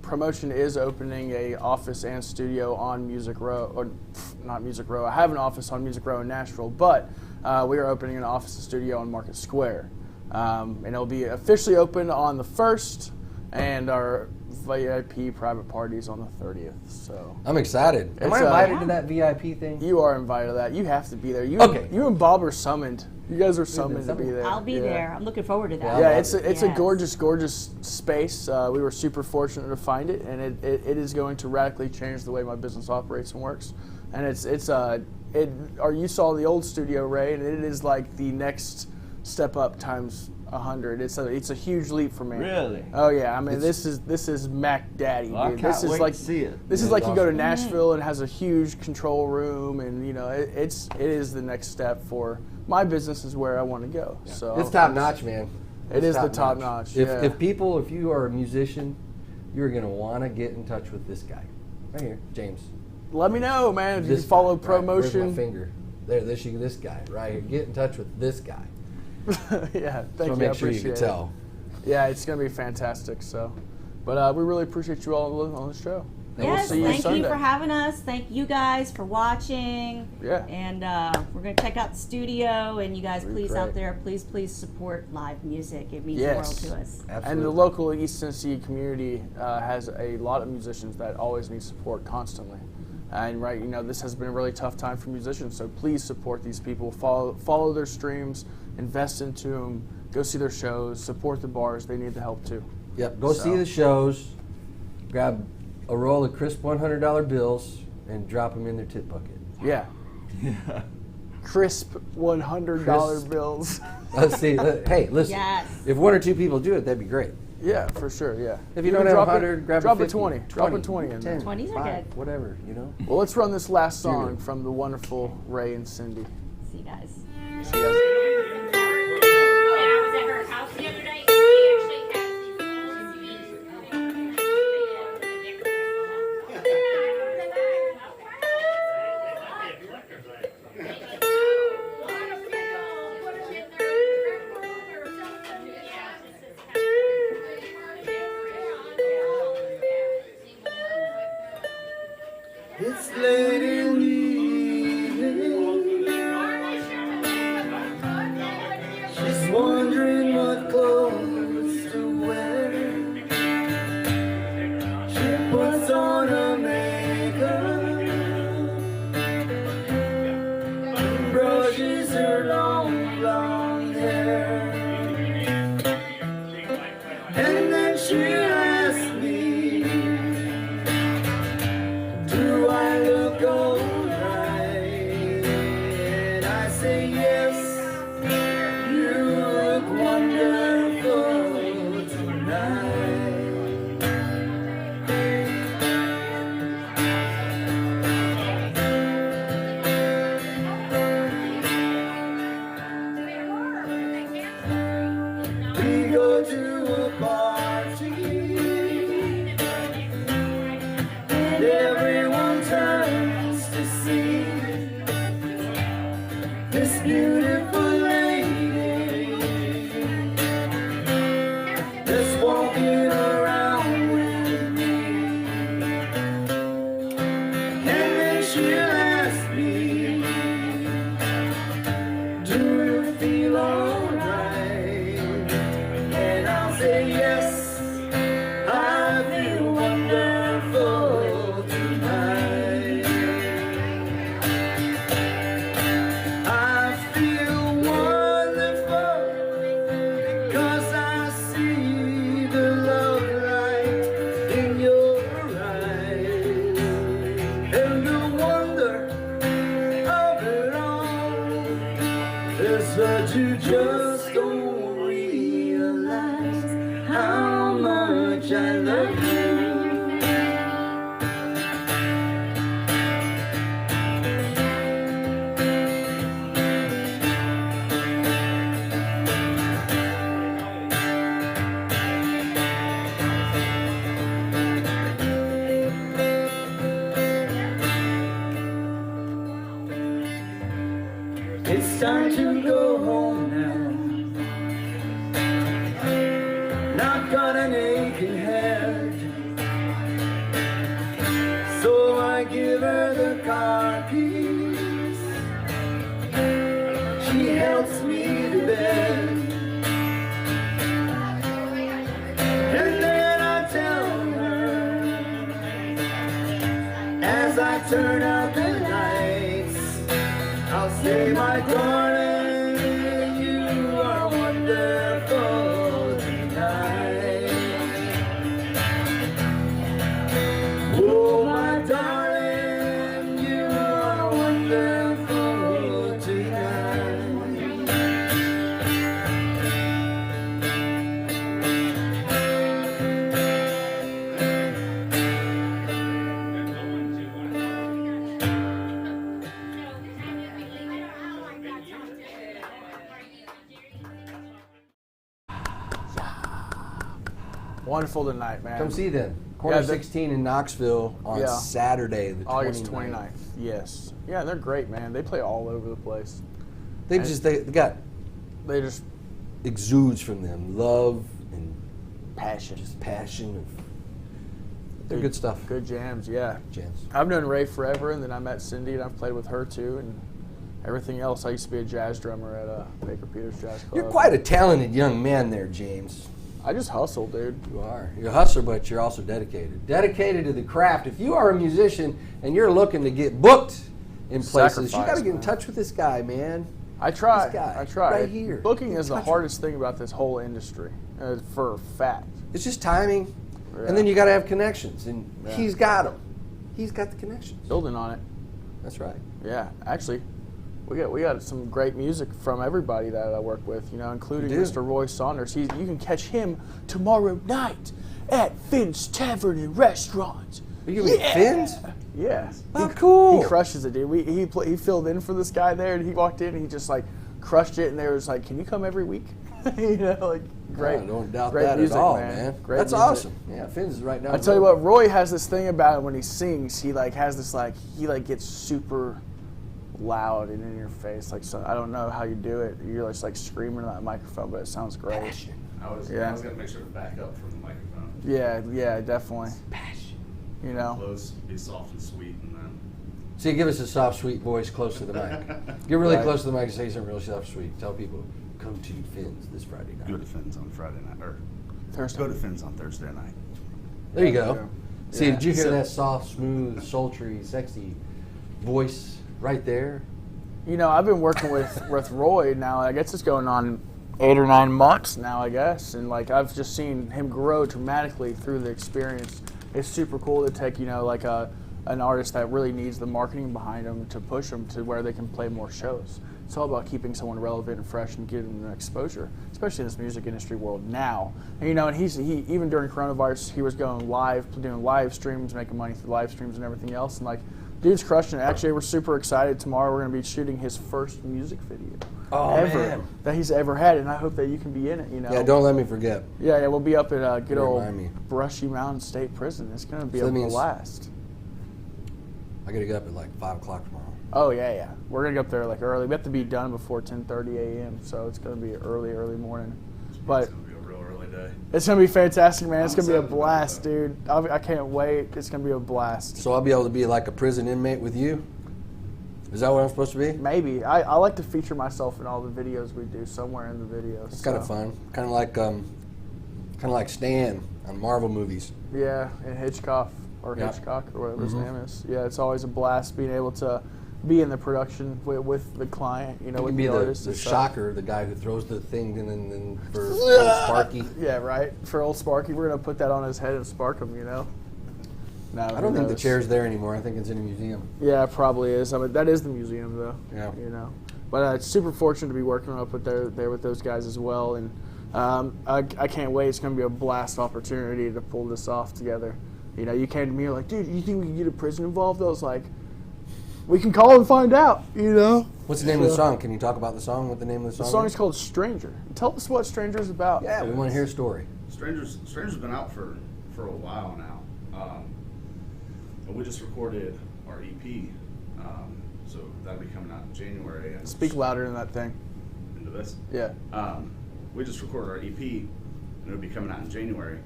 Promotion is opening a office and studio on Music Row, or not Music Row. I have an office on Music Row in Nashville, but we are opening an office and studio on Market Square, and it'll be officially open on the 1st, and our VIP private parties on the 30th. So I'm excited. Am I It's, invited yeah. to that VIP thing? you are invited to that. You have to be there. Okay. You and Bob are summoned. You guys are summoned to be there. I'll be Yeah. there. I'm looking forward to that. Yeah, it's a Yes. gorgeous space. We were super fortunate to find it, and it is going to radically change the way my business operates and works. And you saw the old studio, Ray, and it is like the next step up times 100. It's a huge leap for me. Really? Oh yeah. I mean, this is Mac Daddy, Well, I dude. can't This is wait like to see it. This is Yeah, like it's you go to awesome. Nashville and it has a huge control room, and it is the next step for my business is where I want to go. So It's top notch, man. It is the top notch. If yeah. if you are a musician, you're gonna want to get in touch with this guy right here, James. Let me know, man. If you This follow guy, right, where's Promotion. my finger? There, this guy right here. Get in touch with this guy. Yeah, thank So you. make I sure you appreciate can it. tell. Yeah, it's gonna be fantastic. So, but we really appreciate you all on the show. And we'll Yes, see you thank Sunday. you for having us. Thank you guys for watching. Yeah. And we're going to check out the studio. And you guys, please great. out there, please support live music. It means Yes. the world to us. Absolutely. And the local East Tennessee community has a lot of musicians that always need support constantly. And this has been a really tough time for musicians. So please support these people. Follow their streams. Invest into them. Go see their shows. Support the bars. They need the help too. Yep. Go see the shows. Grab a roll of crisp $100 bills and drop them in their tip bucket. Yeah. Crisp $100 bills. Let's see. Hey, listen. Yes. If 1 or 2 people do it, that'd be great. Yeah, for sure. Yeah. If you don't have 100, grab drop a a 50. 20. Drop a 20 in there. 10, 20s are 5, good. whatever, Well, let's run this last You're song good. from the wonderful Ray and Cindy. See you guys. See you guys. I was at her house the other day. She actually has these It's late in the evening. She's wondering what clothes to wear. She puts on her makeup and brushes her long blonde hair. And then she asks me, do I look alright? And I say yes, you look wonderful tonight. We go to a party and everyone turns to see this beautiful lady that's walking around with me. And then she'll ask me, do you feel alright? And I'll say yes, I feel wonderful tonight. I feel wonderful because I see the love light in your eyes and the wonder of it all is that you just don't realize how much I love you. It's time to go home now. Not got an aching head, so I give her the car keys. She helps me to bed, and then I tell her as I turn out the lights, I'll say, my darling, you are wonderful tonight. Oh, my darling, you are wonderful tonight. Wonderful tonight, man. Come see them. Corner Yeah, 16 in Knoxville on Yeah. Saturday, the August 29th. 29th. Yes. Yeah, they're great, man. They play all over the place. They got They just exudes from them love and passion. just passion. They're good stuff. Good jams, yeah. Jams. I've known Ray forever, and then I met Cindy, and I've played with her too, and everything else. I used to be a jazz drummer at Baker Peters Jazz Club. You're quite a talented young man there, James. I just hustle, dude. You are. You're a hustler, but you're also dedicated. Dedicated to the craft. If you are a musician and you're looking to get booked in places, you got to Sacrifice, get in man. touch with this guy, man. I try. This guy, I try. right here. Booking You is the touch hardest thing about this whole industry, for a fact. It's just timing, Yeah. and then you got to have connections, and he's got them. He's got the connections. Building on it. That's right. Yeah, actually, we got some great music from everybody that I work with, including You do. Mr. Roy Saunders. You can catch him tomorrow night at Finn's Tavern and Restaurant. Are you gonna be Finn's? Yeah. Oh, cool. He crushes it, dude. He filled in for this guy there, and he walked in and he just like crushed it, and they was like, "Can you come every week?" Great. I don't doubt great that music, at all, man. man. Great That's music. awesome. Yeah, Finn's is right now. I tell you what, Roy has this thing about it when he sings. He has this he gets super loud and in your face. So I don't know how you do it. You're just screaming in that microphone, but it sounds great. Passion. I was Yeah. gonna make sure to back up from the microphone. Yeah, definitely. Passion. Close, be soft and sweet, and then. See, give us a soft, sweet voice close to the mic. Get really Right. close to the mic and say something really soft, sweet. Tell people, come to Finn's this Friday Go night. to Finn's on Friday night, or Thursday. go to Finn's on Thursday night. There you go. Yeah. See, Yeah. did you hear So- that soft, smooth, sultry, sexy voice right there? I've been working with Roy now. I guess it's going on 8 or 9 months now, I guess. And I've just seen him grow dramatically through the experience. It's super cool to take, an artist that really needs the marketing behind them to push them to where they can play more shows. It's all about keeping someone relevant and fresh and giving them exposure, especially in this music industry world now. And and he even during coronavirus, he was going live, doing live streams, making money through live streams and everything else. And dude's crushing it. Actually, we're super excited. Tomorrow we're going to be shooting his first music video ever that he's ever had, and I hope that you can be in it. Yeah, don't let me forget. Yeah, we'll be up at good old Remind me. Brushy Mountain State Prison. It's going to be So a that means- blast. I gotta get up at 5 o'clock tomorrow. Oh yeah. We're gonna get up there early. We have to be done before 10:30 a.m. So it's gonna be early morning. But It's gonna be a real early day. it's gonna be fantastic, man. It's I'm gonna be a excited about blast, it, dude. I can't wait. It's gonna be a blast. So I'll be able to be like a prison inmate with you? Is that what I'm supposed to be? Maybe I like to feature myself in all the videos we do, somewhere in the videos. It's kind of fun. Kind of like Stan on Marvel movies. Yeah, and Hitchcock or Yeah. Hitchcock or whatever his name is. Yeah, it's always a blast being able to be in the production with the client. You with can be the the artist. and stuff. shocker, the guy who throws the thing and then for old Sparky. Yeah, right. For old Sparky, we're gonna put that on his head and spark him. No, I don't think the chair's there anymore. I think it's in a museum. Yeah, it probably is. I mean, that is the museum, though. Yeah. But it's super fortunate to be working up there with those guys as well, and I can't wait. It's going to be a blast opportunity to pull this off together. You came to me, you're like, dude, you think we can get a prison involved? I was like, we can call and find out. What's the name of the song? Can you talk about the song? What the name of the The song? song is? is called Stranger. Tell us what Stranger's about. Yeah, we want to hear a story. Stranger's been out for a while now. And we just recorded our EP, so that'll be coming out in January. And Speak louder than that thing. into this. Yeah. We just recorded our EP, and it'll be coming out in January.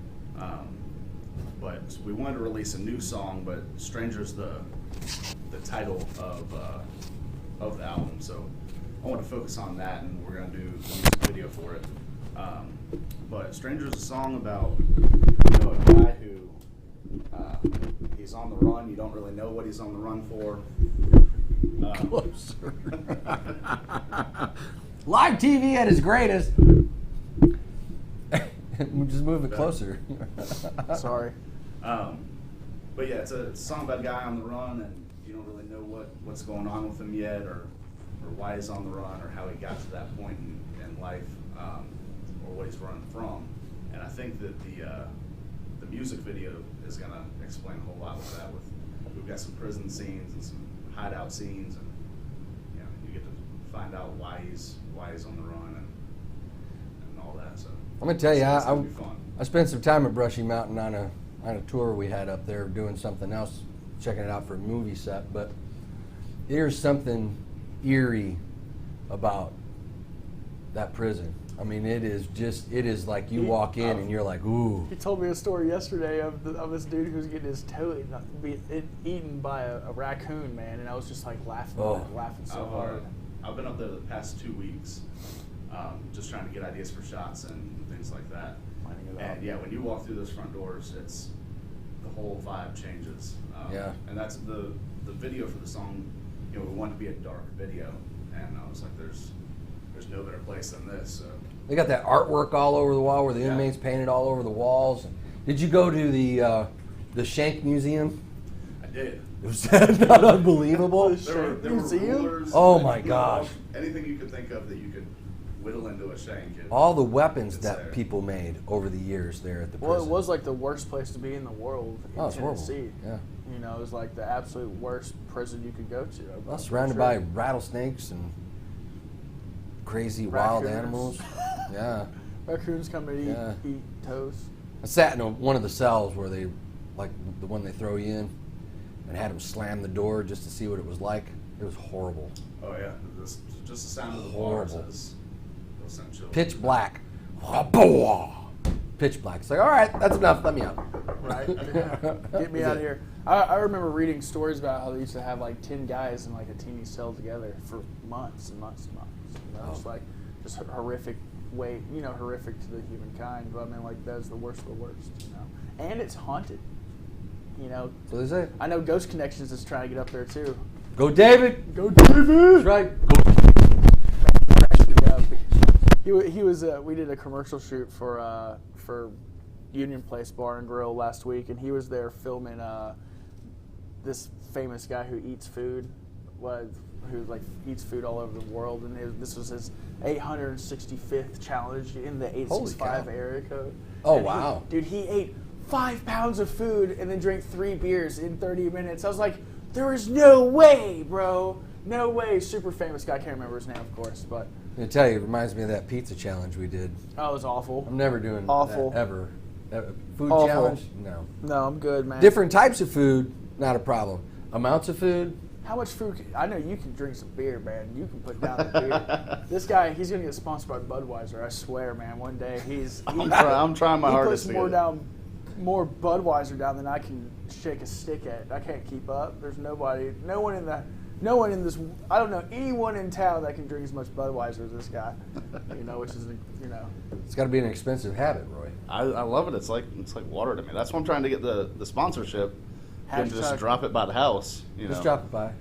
But we wanted to release a new song, but Stranger's the title of the album. So I want to focus on that, and we're gonna do the music video for it. But Stranger's a song about a guy who he's on the run. You don't really know what he's on the run for. Closer. Live TV at its greatest. Just move it closer. Sorry. But yeah, it's a song about a guy on the run, and you don't really know what's going on with him yet, or why he's on the run, or how he got to that point in life, or what he's running from. And I think that the music video is going to explain a whole lot with that. We've got some prison scenes and some hideout scenes, and you get to find out why he's on the run and all that. So I'm gonna tell you, it's gonna be fun. I spent some time at Brushy Mountain on a tour we had up there doing something else, checking it out for a movie set. But there's something eerie about that prison. I mean, it is like you walk in and you're like, ooh. He told me a story yesterday of this dude who's getting his toe eaten by a raccoon, man, and I was just like laughing so hard. I've been up there the past 2 weeks, just trying to get ideas for shots and things like that. Lining it up. And yeah, when you walk through those front doors, it's the whole vibe changes. Yeah. And that's the video for the song. We want it to be a dark video, and I was like, there's there's no better place than this. So. They got that artwork all over the wall where the inmates painted all over the walls. Did you go to the Shank Museum? I did. Was that not unbelievable? There were rulers. Oh my gosh! Anything you could think of that you could whittle into a shank. All the weapons that people made over the years there at the prison. Well, it was like the worst place to be in the world in it's Tennessee. horrible. Yeah. You know, it was like the absolute worst prison you could go to. Well, surrounded by rattlesnakes and crazy wild animals. Yeah. Raccoons come and eat toast. I sat in one of the cells where they, like the one they throw you in, and had them slam the door just to see what it was like. It was horrible. Oh yeah, just the sound of the Horrible. bars is essential. Pitch black. Pitch black. It's like, all right, that's enough. Let me out. Right. Get me out of here. I remember reading stories about how they used to have like 10 guys in like a teeny cell together for months and months and months. You know, it's like just horrific way, you know, horrific to the humankind. But I mean, like that's the worst of the worst, you know. And it's haunted. You know. So they say. I know Ghost Connections is trying to get up there too. Go David. Go David. That's right. He was. We did a commercial shoot for Union Place Bar and Grill last week, and he was there filming this famous guy who eats food, who like eats food all over the world, and this was his 865th challenge in the 865 area code. Oh and wow, dude, he ate 5 pounds of food and then drank 3 beers in 30 minutes. I was like, there is no way, bro, no way. Super famous guy, can't remember his name, of course, but. I'm gonna tell you, it reminds me of that pizza challenge we did. Oh, it was awful. I'm never doing Awful. that ever. Food Awful. challenge? No. No, I'm good, man. Different types of food, not a problem. Amounts of food? How much food? I know you can drink some beer, man. You can put down the beer. This guy, he's gonna get sponsored by Budweiser. I swear, man. One day I'm trying my hardest. He puts more Budweiser down than I can shake a stick at. I can't keep up. There's no one in this. I don't know anyone in town that can drink as much Budweiser as this guy. You know, which is It's got to be an expensive habit, Roy. I love it. It's like water to me. That's why I'm trying to get the sponsorship. Them to just drop it by the house. You Just know. drop it by.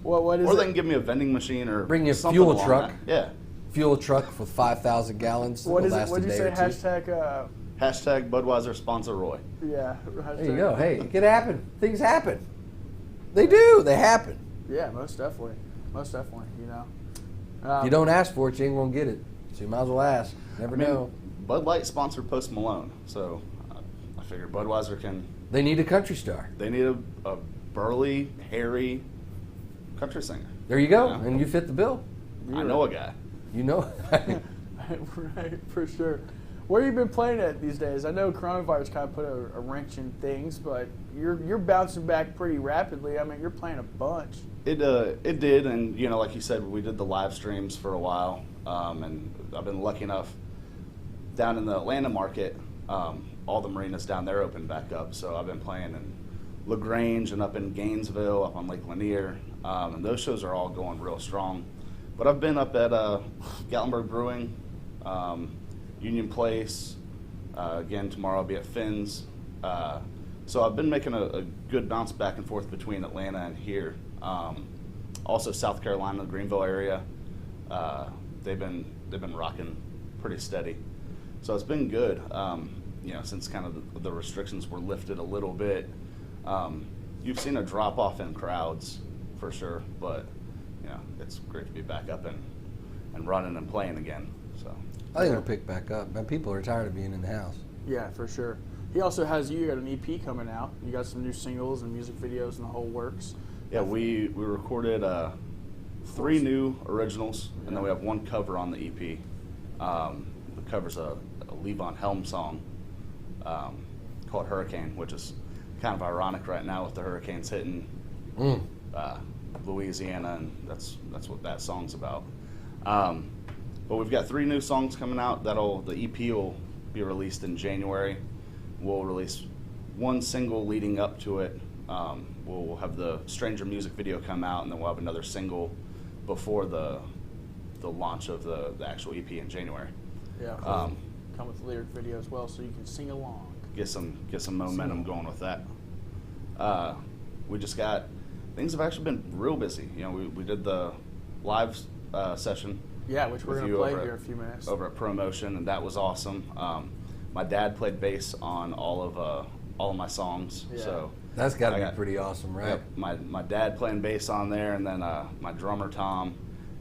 What is or it? they can give me a vending machine or bring you a something fuel along truck. that. Yeah. Fuel truck with 5,000 gallons. What is it? Last What a did you day say? or two. Hashtag. Budweiser sponsor Roy. Yeah. There you go. Hey, it can happen. Things happen. They do. They happen. Yeah, most definitely. Most definitely. You know. If you don't ask for it, you ain't gonna get it. So you might as well ask. Never know. Bud Light sponsored Post Malone, so I figured Budweiser can. They need a country star. They need a burly, hairy country singer. There you go, Yeah. and you fit the bill. I know a guy. You know. Right, for sure. Where you been playing at these days? I know coronavirus kind of put a wrench in things, but you're bouncing back pretty rapidly. I mean, you're playing a bunch. It did, and you know, like you said, we did the live streams for a while, and I've been lucky enough down in the Atlanta market. All the marinas down there opened back up, so I've been playing in LaGrange and up in Gainesville, up on Lake Lanier, and those shows are all going real strong. But I've been up at Gatlinburg Brewing, Union Place. Again, tomorrow I'll be at Finn's. So I've been making a good bounce back and forth between Atlanta and here. Also South Carolina, Greenville area. They've been rocking pretty steady. So it's been good. You know, since kind of the restrictions were lifted a little bit. You've seen a drop off in crowds for sure, but you know, it's great to be back up and running and playing again. So I think it'll pick back up. Man, people are tired of being in the house. Yeah, for sure. He also has you got an EP coming out. You got some new singles and music videos and the whole works. yeah, we recorded 3 new originals, and then we have 1 cover on the EP. The cover's a Levon Helm song called Hurricane, which is kind of ironic right now with the hurricanes hitting Louisiana, and that's what that song's about. But we've got 3 new songs coming out. The EP will be released in January. We'll release 1 single leading up to it. We'll have the Stranger music video come out, and then we'll have another single before the launch of the actual EP in January. Yeah. Come with the lyric video as well, so you can sing along. Get some momentum going with that. We just got things have actually been real busy. You know, we did the live session Yeah, which we're with going to you play over here at- in a few minutes. over at Promotion, and that was awesome. My dad played bass on all of my songs, Yeah. so That's got to I be got- pretty awesome, right? Yep, my dad playing bass on there, and then my drummer Tom,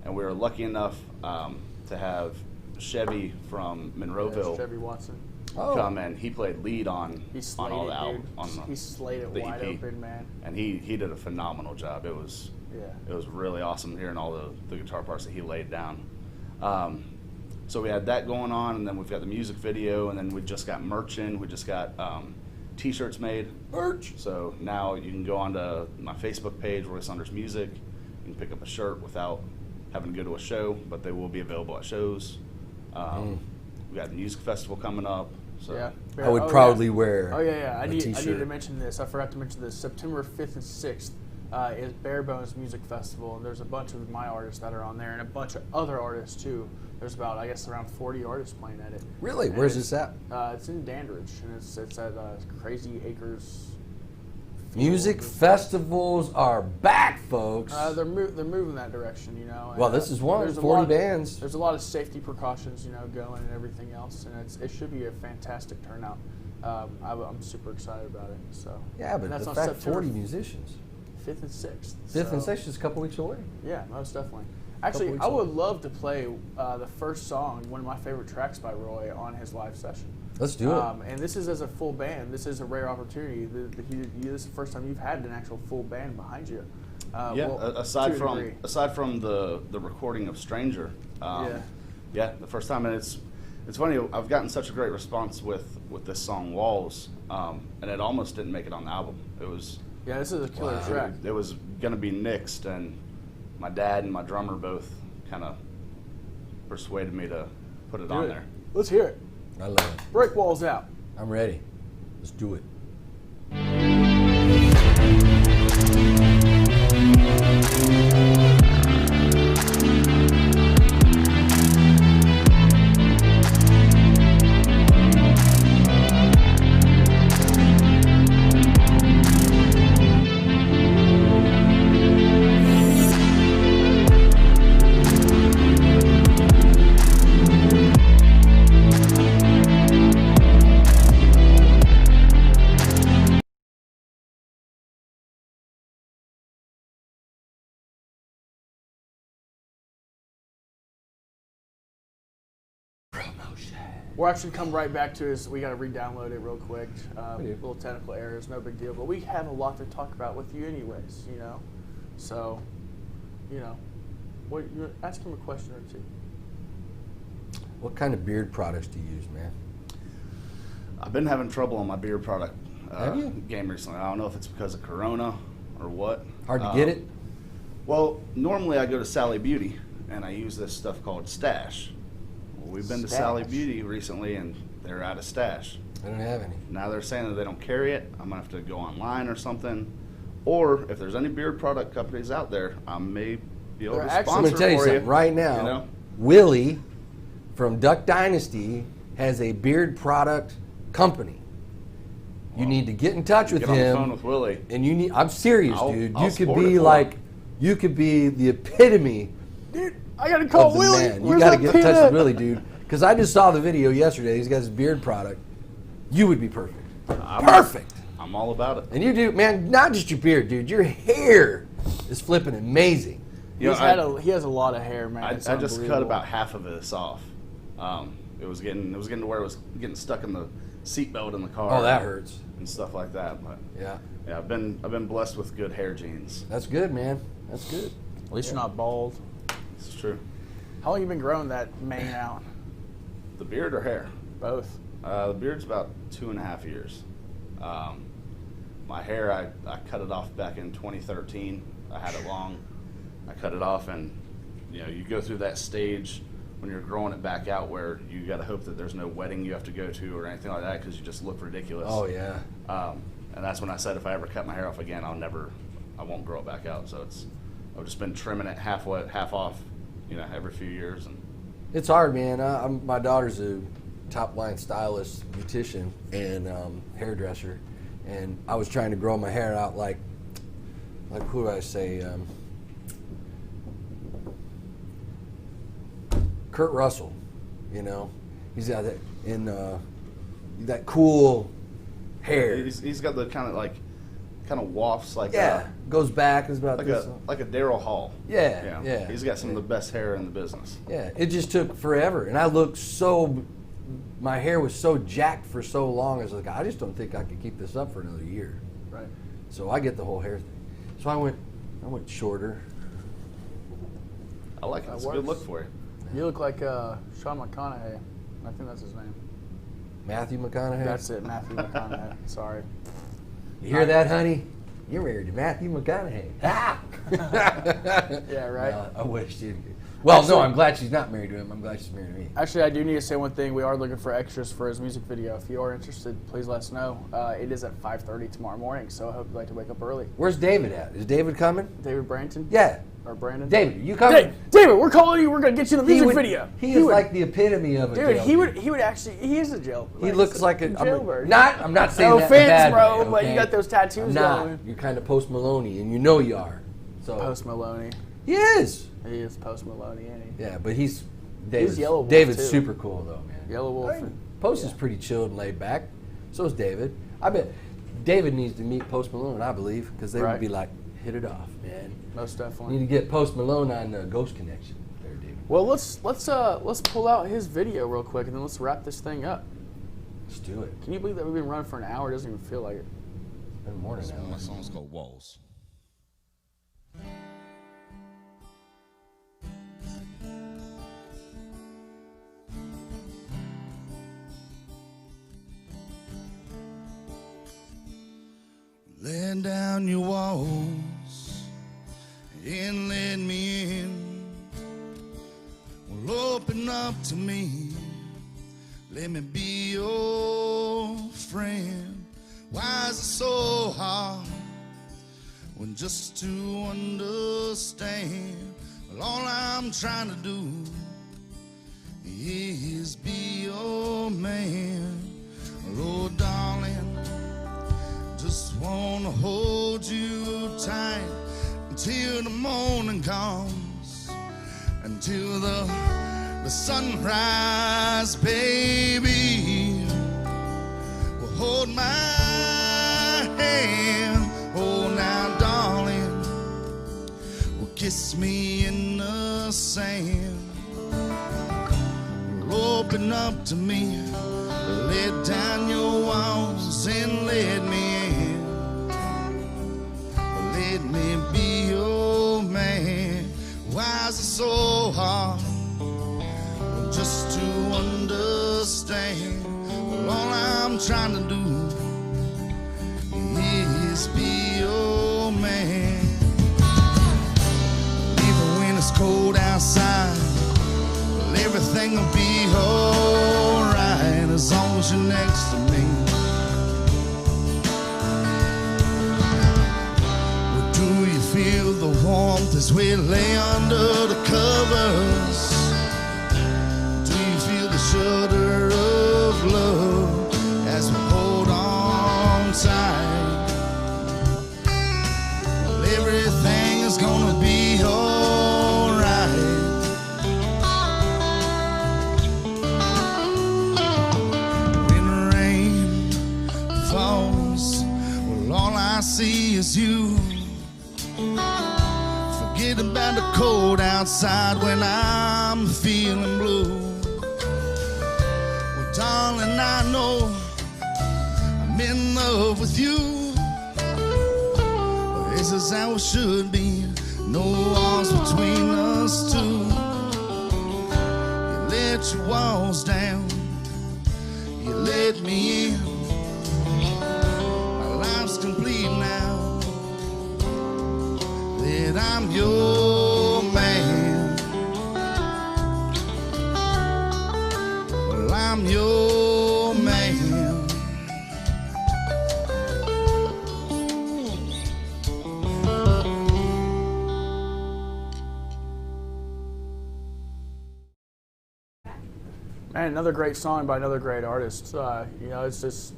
and we were lucky enough to have Chevy from Monroeville Chevy Watson. Oh, come in. He played lead on He slayed all it, the album, dude. on He slayed it the wide EP. open, man. and he did a phenomenal job. It was really awesome hearing all the guitar parts that he laid down. So we had that going on, and then we've got the music video, and then we just got merch in. We just got T-shirts made. merch. So now you can go onto my Facebook page, Roy Saunders Music. You can pick up a shirt without having to go to a show, but they will be available at shows. We got the music festival coming up. So Yeah. I would Oh, proudly yeah. wear. Oh yeah. I a need t-shirt. to mention this. I forgot to mention this. September 5th and 6th is Bare Bones Music Festival, and there's a bunch of my artists that are on there, and a bunch of other artists too. There's about, I guess, around 40 artists playing at it. Really? And Where's it's- this at? It's in Dandridge, and it's at Crazy Acres. Music festivals are back, folks. They're moving that direction, you know. Well, and, this is one. there's a 40 lot- bands. There's a lot of safety precautions, you know, going and everything else, and it should be a fantastic turnout. I'm super excited about it. So Yeah, but and that's the on fact September 40 musicians. 5th and 6th. 5th and So, 6th is a couple weeks away. Yeah, most definitely. Actually, weeks I would away. love to play the first song, one of my favorite tracks by Roy, on his live session. Let's do it. And this is as a full band. This is a rare opportunity. This is the first time you've had an actual full band behind you. aside to a degree. from the recording of Stranger, Yeah. the first time, and it's funny. I've gotten such a great response with this song Walls, and it almost didn't make it on the album. It was Yeah, this is a killer Wow. track. it was gonna be nixed, and my dad and my drummer both kind of persuaded me to put it on there. Let's hear it. I love it. Break walls out. I'm ready. Let's do it. We're actually come right back to us. We got to re-download it real quick. We do. Little technical errors, no big deal. But we have a lot to talk about with you, anyways. You know, so you ask him a question or two. What kind of beard products do you use, man? I've been having trouble on my beard product Have you? game recently. I don't know if it's because of Corona or what. Hard to get it? Well, normally I go to Sally Beauty and I use this stuff called Stash. Well, we've been to Sally Stash. Beauty recently and they're out of Stash. I don't have any. Now they're saying that they don't carry it. I'm gonna have to go online or something. Or if there's any beard product companies out there, I may be able They're to actually- I'm sponsor going to tell you for something right now. You know? Willie from Duck Dynasty has a beard product company. You need to get in touch with Get on him. the phone with Willie. And you need, I'm serious, I'll- dude. I'll You could support it be for like, him. you could be the epitome Dude, I got to call of the Willie. man. You Where's got to that get in touch peanut? with Willie, dude. Because I just saw the video yesterday. He's got his beard product. You would be perfect. Perfect. I'm all about it. And you do, man, not just your beard, dude. Your hair is flipping amazing. You know, He has a lot of hair, man. I It's just cut unbelievable. about half of this off. It was getting to where it was getting stuck in the seatbelt in the car. Oh, that hurts. and stuff like that. But Yeah. yeah, I've been blessed with good hair genes. That's good, man. That's good. At least you're not bald. This is true. How long you been growing that mane out? The beard or hair? Both. The beard's about 2.5 years. My hair, I cut it off back in 2013. I had it long. I cut it off, and you go through that stage when you're growing it back out where you got to hope that there's no wedding you have to go to or anything like that because you just look ridiculous. Oh, yeah. And that's when I said if I ever cut my hair off again, I won't grow it back out. So I've just been trimming it half off, every few years. And It's hard, man. My daughter's a top line stylist, beautician, and hairdresser. And I was trying to grow my hair out like who do I say? Kurt Russell, you know, he's got that that cool hair. He's got the kind of wafts like goes back is about like this. a Daryl Hall. Yeah. He's got some of the best hair in the business. Yeah, it just took forever, and I looked my hair was so jacked for so long. I was like, I just don't think I could keep this up for another year. Right. So I get the whole hair thing. So I went shorter. I like it. It's a good look for you. You look like Sean McConaughey. I think that's his name. Matthew McConaughey. That's it, Matthew McConaughey. Sorry. You hear that, honey? You're married to Matthew McConaughey. Ah! Yeah, right. No, I wish she'd. Well, no, I'm glad she's not married to him. I'm glad she's married to me. Actually, I do need to say one thing. We are looking for extras for his music video. If you are interested, please let us know. It is at 5:30 tomorrow morning, so I hope you'd like to wake up early. Where's David at? Is David coming? David Branton? Yeah. Or Brandon? David, you coming? David, we're calling you. We're going to get you the music video. He is like the epitome of a Dude, jailbird. he would actually, he is a jail. He looks like a jailbird. I'm not saying No that in a offense, bad bro, way, but you okay? got those tattoos I'm not. going. You're kind of Post Maloney, and you know you are. So Post Maloney. He is. He is Post Maloney, ain't he? Yeah, but David's Yellow Wolf, David's too. super cool though, man. Yellow Wolf. Post is pretty chilled and laid back. So is David. I bet David needs to meet Post Malone, I believe, because they would be like, hit it off, man. Most You definitely. need to get Post Malone on Ghost Connection there, David. Well, let's pull out his video real quick, and then let's wrap this thing up. Let's do it. Can you believe that we've been running for an hour? It doesn't even feel like it. It's been more than an hour. My song's called Walls. Lay down your walls and let me in. Well, open up to me. Let me be your friend. Why is it so hard when just to understand? Well, all I'm trying to do is be your man. Oh, darling, just wanna hold you tight until the morning comes, until the sunrise, baby. Well, hold my hand, oh now, darling. Well, kiss me in the sand. Well, open up to me. Let down your walls and let me in. Let me be your man. Why is it so hard just to understand? Well, all I'm trying to do is be your man. Even when it's cold outside, well, everything will be alright as long as you're next to me. Well, do you feel the warmth as we lay under the covers? Do you feel the shudder of love as we hold on tight? Well, everything is gonna be alright. When the rain falls, well, all I see is you. Forget about the cold outside when I'm feeling blue. Well, darling, I know I'm in love with you. Well, this is how it should be. No walls between us two. You let your walls down. You let me in. My life's complete now. That I'm your man. Well, I'm your man. Man, another great song by another great artist. You know, it's just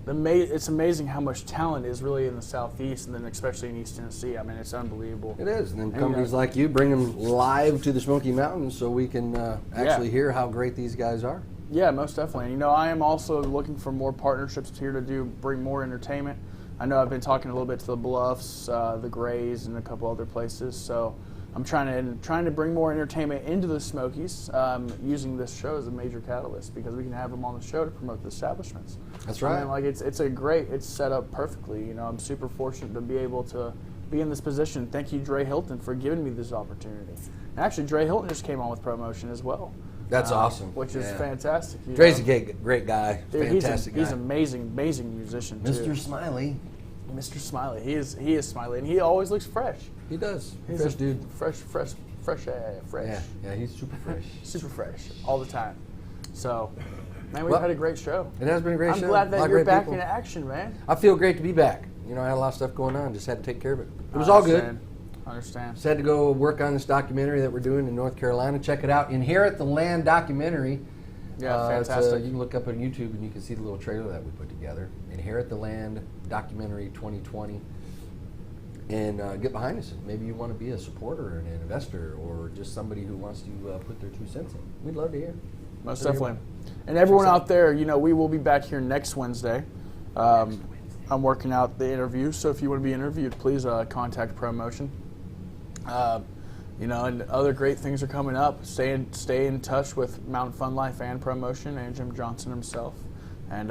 it's amazing how much talent is really in the Southeast, and then especially in East Tennessee. I mean, it's unbelievable. It is. And then companies like you bring them live to the Smoky Mountains so we can actually hear how great these guys are. Yeah, most definitely. You know, I am also looking for more partnerships here to bring more entertainment. I know I've been talking a little bit to the Bluffs, the Grays, and a couple other places. So I'm trying to bring more entertainment into the Smokies, using this show as a major catalyst because we can have them on the show to promote the establishments. That's right. I mean, like it's set up perfectly. You know, I'm super fortunate to be able to be in this position. Thank you, Dre Hilton, for giving me this opportunity. And actually, Dre Hilton just came on with promotion as well. That's awesome. Which is fantastic. Dre's a great guy. Dude, fantastic guy. He's an amazing musician too. Mr. Smiley. Mr. Smiley. He is Smiley, and he always looks fresh. He does. He's fresh dude. Fresh. Yeah, he's super fresh. Super fresh all the time. So, man, we've had a great show. It has been a great show. I'm glad that you're back in action, man. I feel great to be back. You know, I had a lot of stuff going on. Just had to take care of it. It was all good. I understand. Just had to go work on this documentary that we're doing in North Carolina. Check it out. Inherit the Land documentary. Yeah, fantastic. You can look up on YouTube and you can see the little trailer that we put together. Inherit the Land documentary 2020. And get behind us. Maybe you want to be a supporter, an investor, or just somebody who wants to put their 2 cents in. We'd love to hear. Most definitely. And everyone out there, you know, we will be back here next Wednesday. I'm working out the interview, so if you want to be interviewed, please contact Promotion. You know, and other great things are coming up. Stay in touch with Mountain Fun Life and Promotion and Jim Johnson himself. And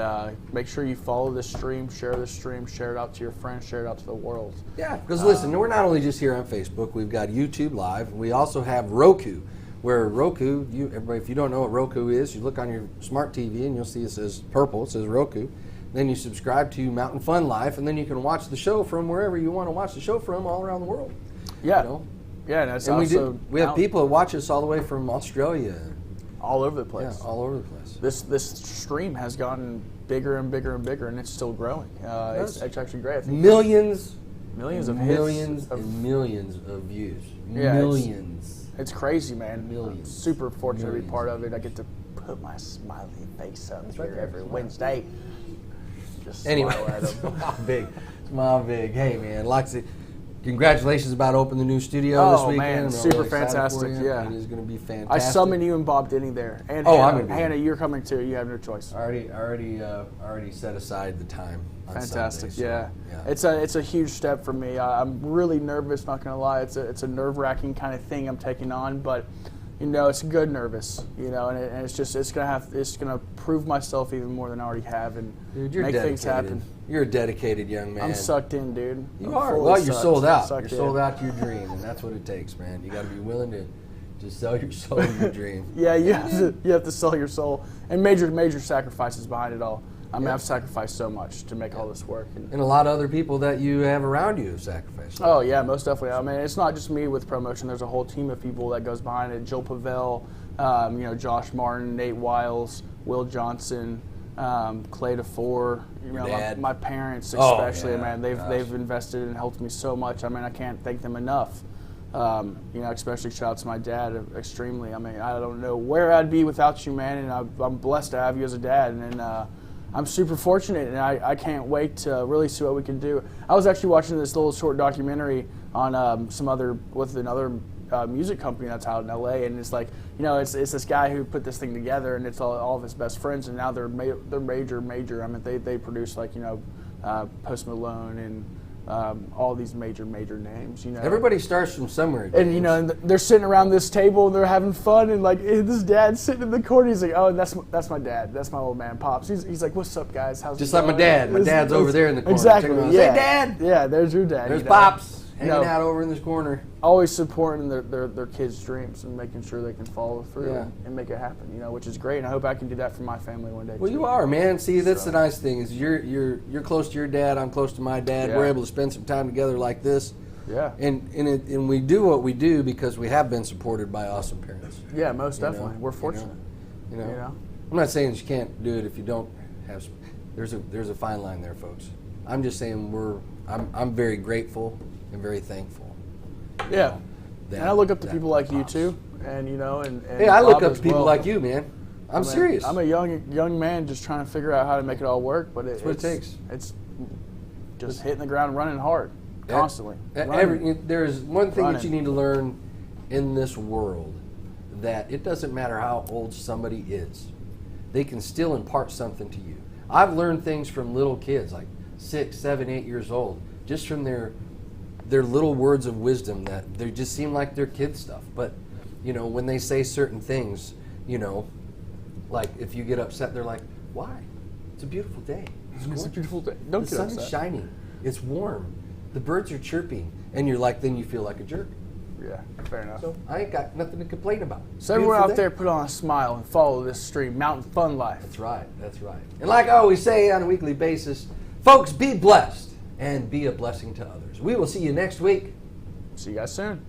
make sure you follow this stream, share it out to your friends, share it out to the world. Yeah, because listen, we're not only just here on Facebook. We've got YouTube Live. We also have Roku, where Roku, everybody, if you don't know what Roku is, you look on your smart TV and you'll see it says purple, it says Roku. Then you subscribe to Mountain Fun Life, and then you can watch the show from wherever you want to watch the show from all around the world. Yeah. You know? Yeah, and that's and also we have people that watch us all the way from Australia. All over the place. Yeah, all over the place. This stream has gotten bigger and bigger and bigger, and it's still growing. It's actually great. I think millions of millions hits. And millions of views. Yeah, millions. It's crazy, man. Millions. I'm super fortunate to be part of it. I get to put my smiley face up here every Wednesday. Just anyway, smile at 'em. Smile big. Hey, man, lots of congratulations about opening the new studio this weekend. Man, I'm super really excited fantastic. for you. Yeah, it is going to be fantastic. I summon you and Bob Denny there, and I'm Hannah, going to be Hannah, there. you're coming too. You have no choice. I already set aside the time. On Fantastic. Sunday, yeah. It's a huge step for me. I'm really nervous. Not gonna lie. It's a nerve-wracking kind of thing I'm taking on, but you know, it's good nervous. You know, and it's gonna prove myself even more than I already have, and dude, you're make dedicated. things happen. You're a dedicated young man. I'm sucked in, dude. You I'm are. fully Well, you're sucked. sold out. Sucked You're sold in. out to your dream, and that's what it takes, man. You got to be willing to sell your soul to your dream. Yeah, you have to sell your soul, and major sacrifices behind it all. I mean, I've sacrificed so much to make all this work. And a lot of other people that you have around you have sacrificed. Oh, yeah, most definitely. I mean, it's not just me with Promotion. There's a whole team of people that goes behind it. Jill Pavel, you know, Josh Martin, Nate Wiles, Will Johnson, Clay DeFore, you know, my parents especially. Man, they've invested and helped me so much. I mean, I can't thank them enough. You know, especially shout out to my dad extremely. I mean, I don't know where I'd be without you, man, and I'm blessed to have you as a dad. And I'm super fortunate, and I can't wait to really see what we can do. I was actually watching this little short documentary on with another music company that's out in LA, and it's like, you know, it's this guy who put this thing together, and it's all of his best friends, and now they're major. I mean, they produce, like, you know, Post Malone and all these major names. You know, everybody starts from somewhere. And you know, and they're sitting around this table and they're having fun, and like this dad's sitting in the corner. He's like, "Oh, that's my dad. That's my old man, Pops." He's like, "What's up, guys? How's just it like going?" my dad. My dad's over there in the corner. Exactly. Yeah. Hey, Dad. Yeah, there's your dad. There's you know? Pops hanging out over in this corner. Always supporting their kids' dreams and making sure they can follow through and make it happen. You know, which is great. And I hope I can do that for my family one day. Well, too. you are, man. See, that's the nice thing is you're close to your dad. I'm close to my dad. Yeah. We're able to spend some time together like this. Yeah. And we do what we do because we have been supported by awesome parents. Yeah, most definitely. We're fortunate. You know? I'm not saying you can't do it if you don't have. There's a fine line there, folks. I'm just saying I'm very grateful and very thankful. Yeah. And I look up to people like you too, and you know, and hey, I look Bob up to people like you, man. I'm serious. I'm a young man just trying to figure out how to make it all work, but what it takes. It's just hitting the ground, running hard, constantly. There's one thing that Running. you need to learn in this world, that it doesn't matter how old somebody is, they can still impart something to you. I've learned things from little kids, like 6, 7, 8 years old, just from their little words of wisdom that they just seem like they're kid stuff. But, you know, when they say certain things, you know, like if you get upset, they're like, why? It's a beautiful day. It's a beautiful day. Don't The get sun's upset. shining. It's warm. The birds are chirping. And you're like, then you feel like a jerk. Yeah, fair enough. So I ain't got nothing to complain about. So everyone Beautiful out day. there, put on a smile and follow this stream, Mountain Fun Life. That's right. That's right. And like I always say on a weekly basis, folks, be blessed and be a blessing to others. We will see you next week. See you guys soon.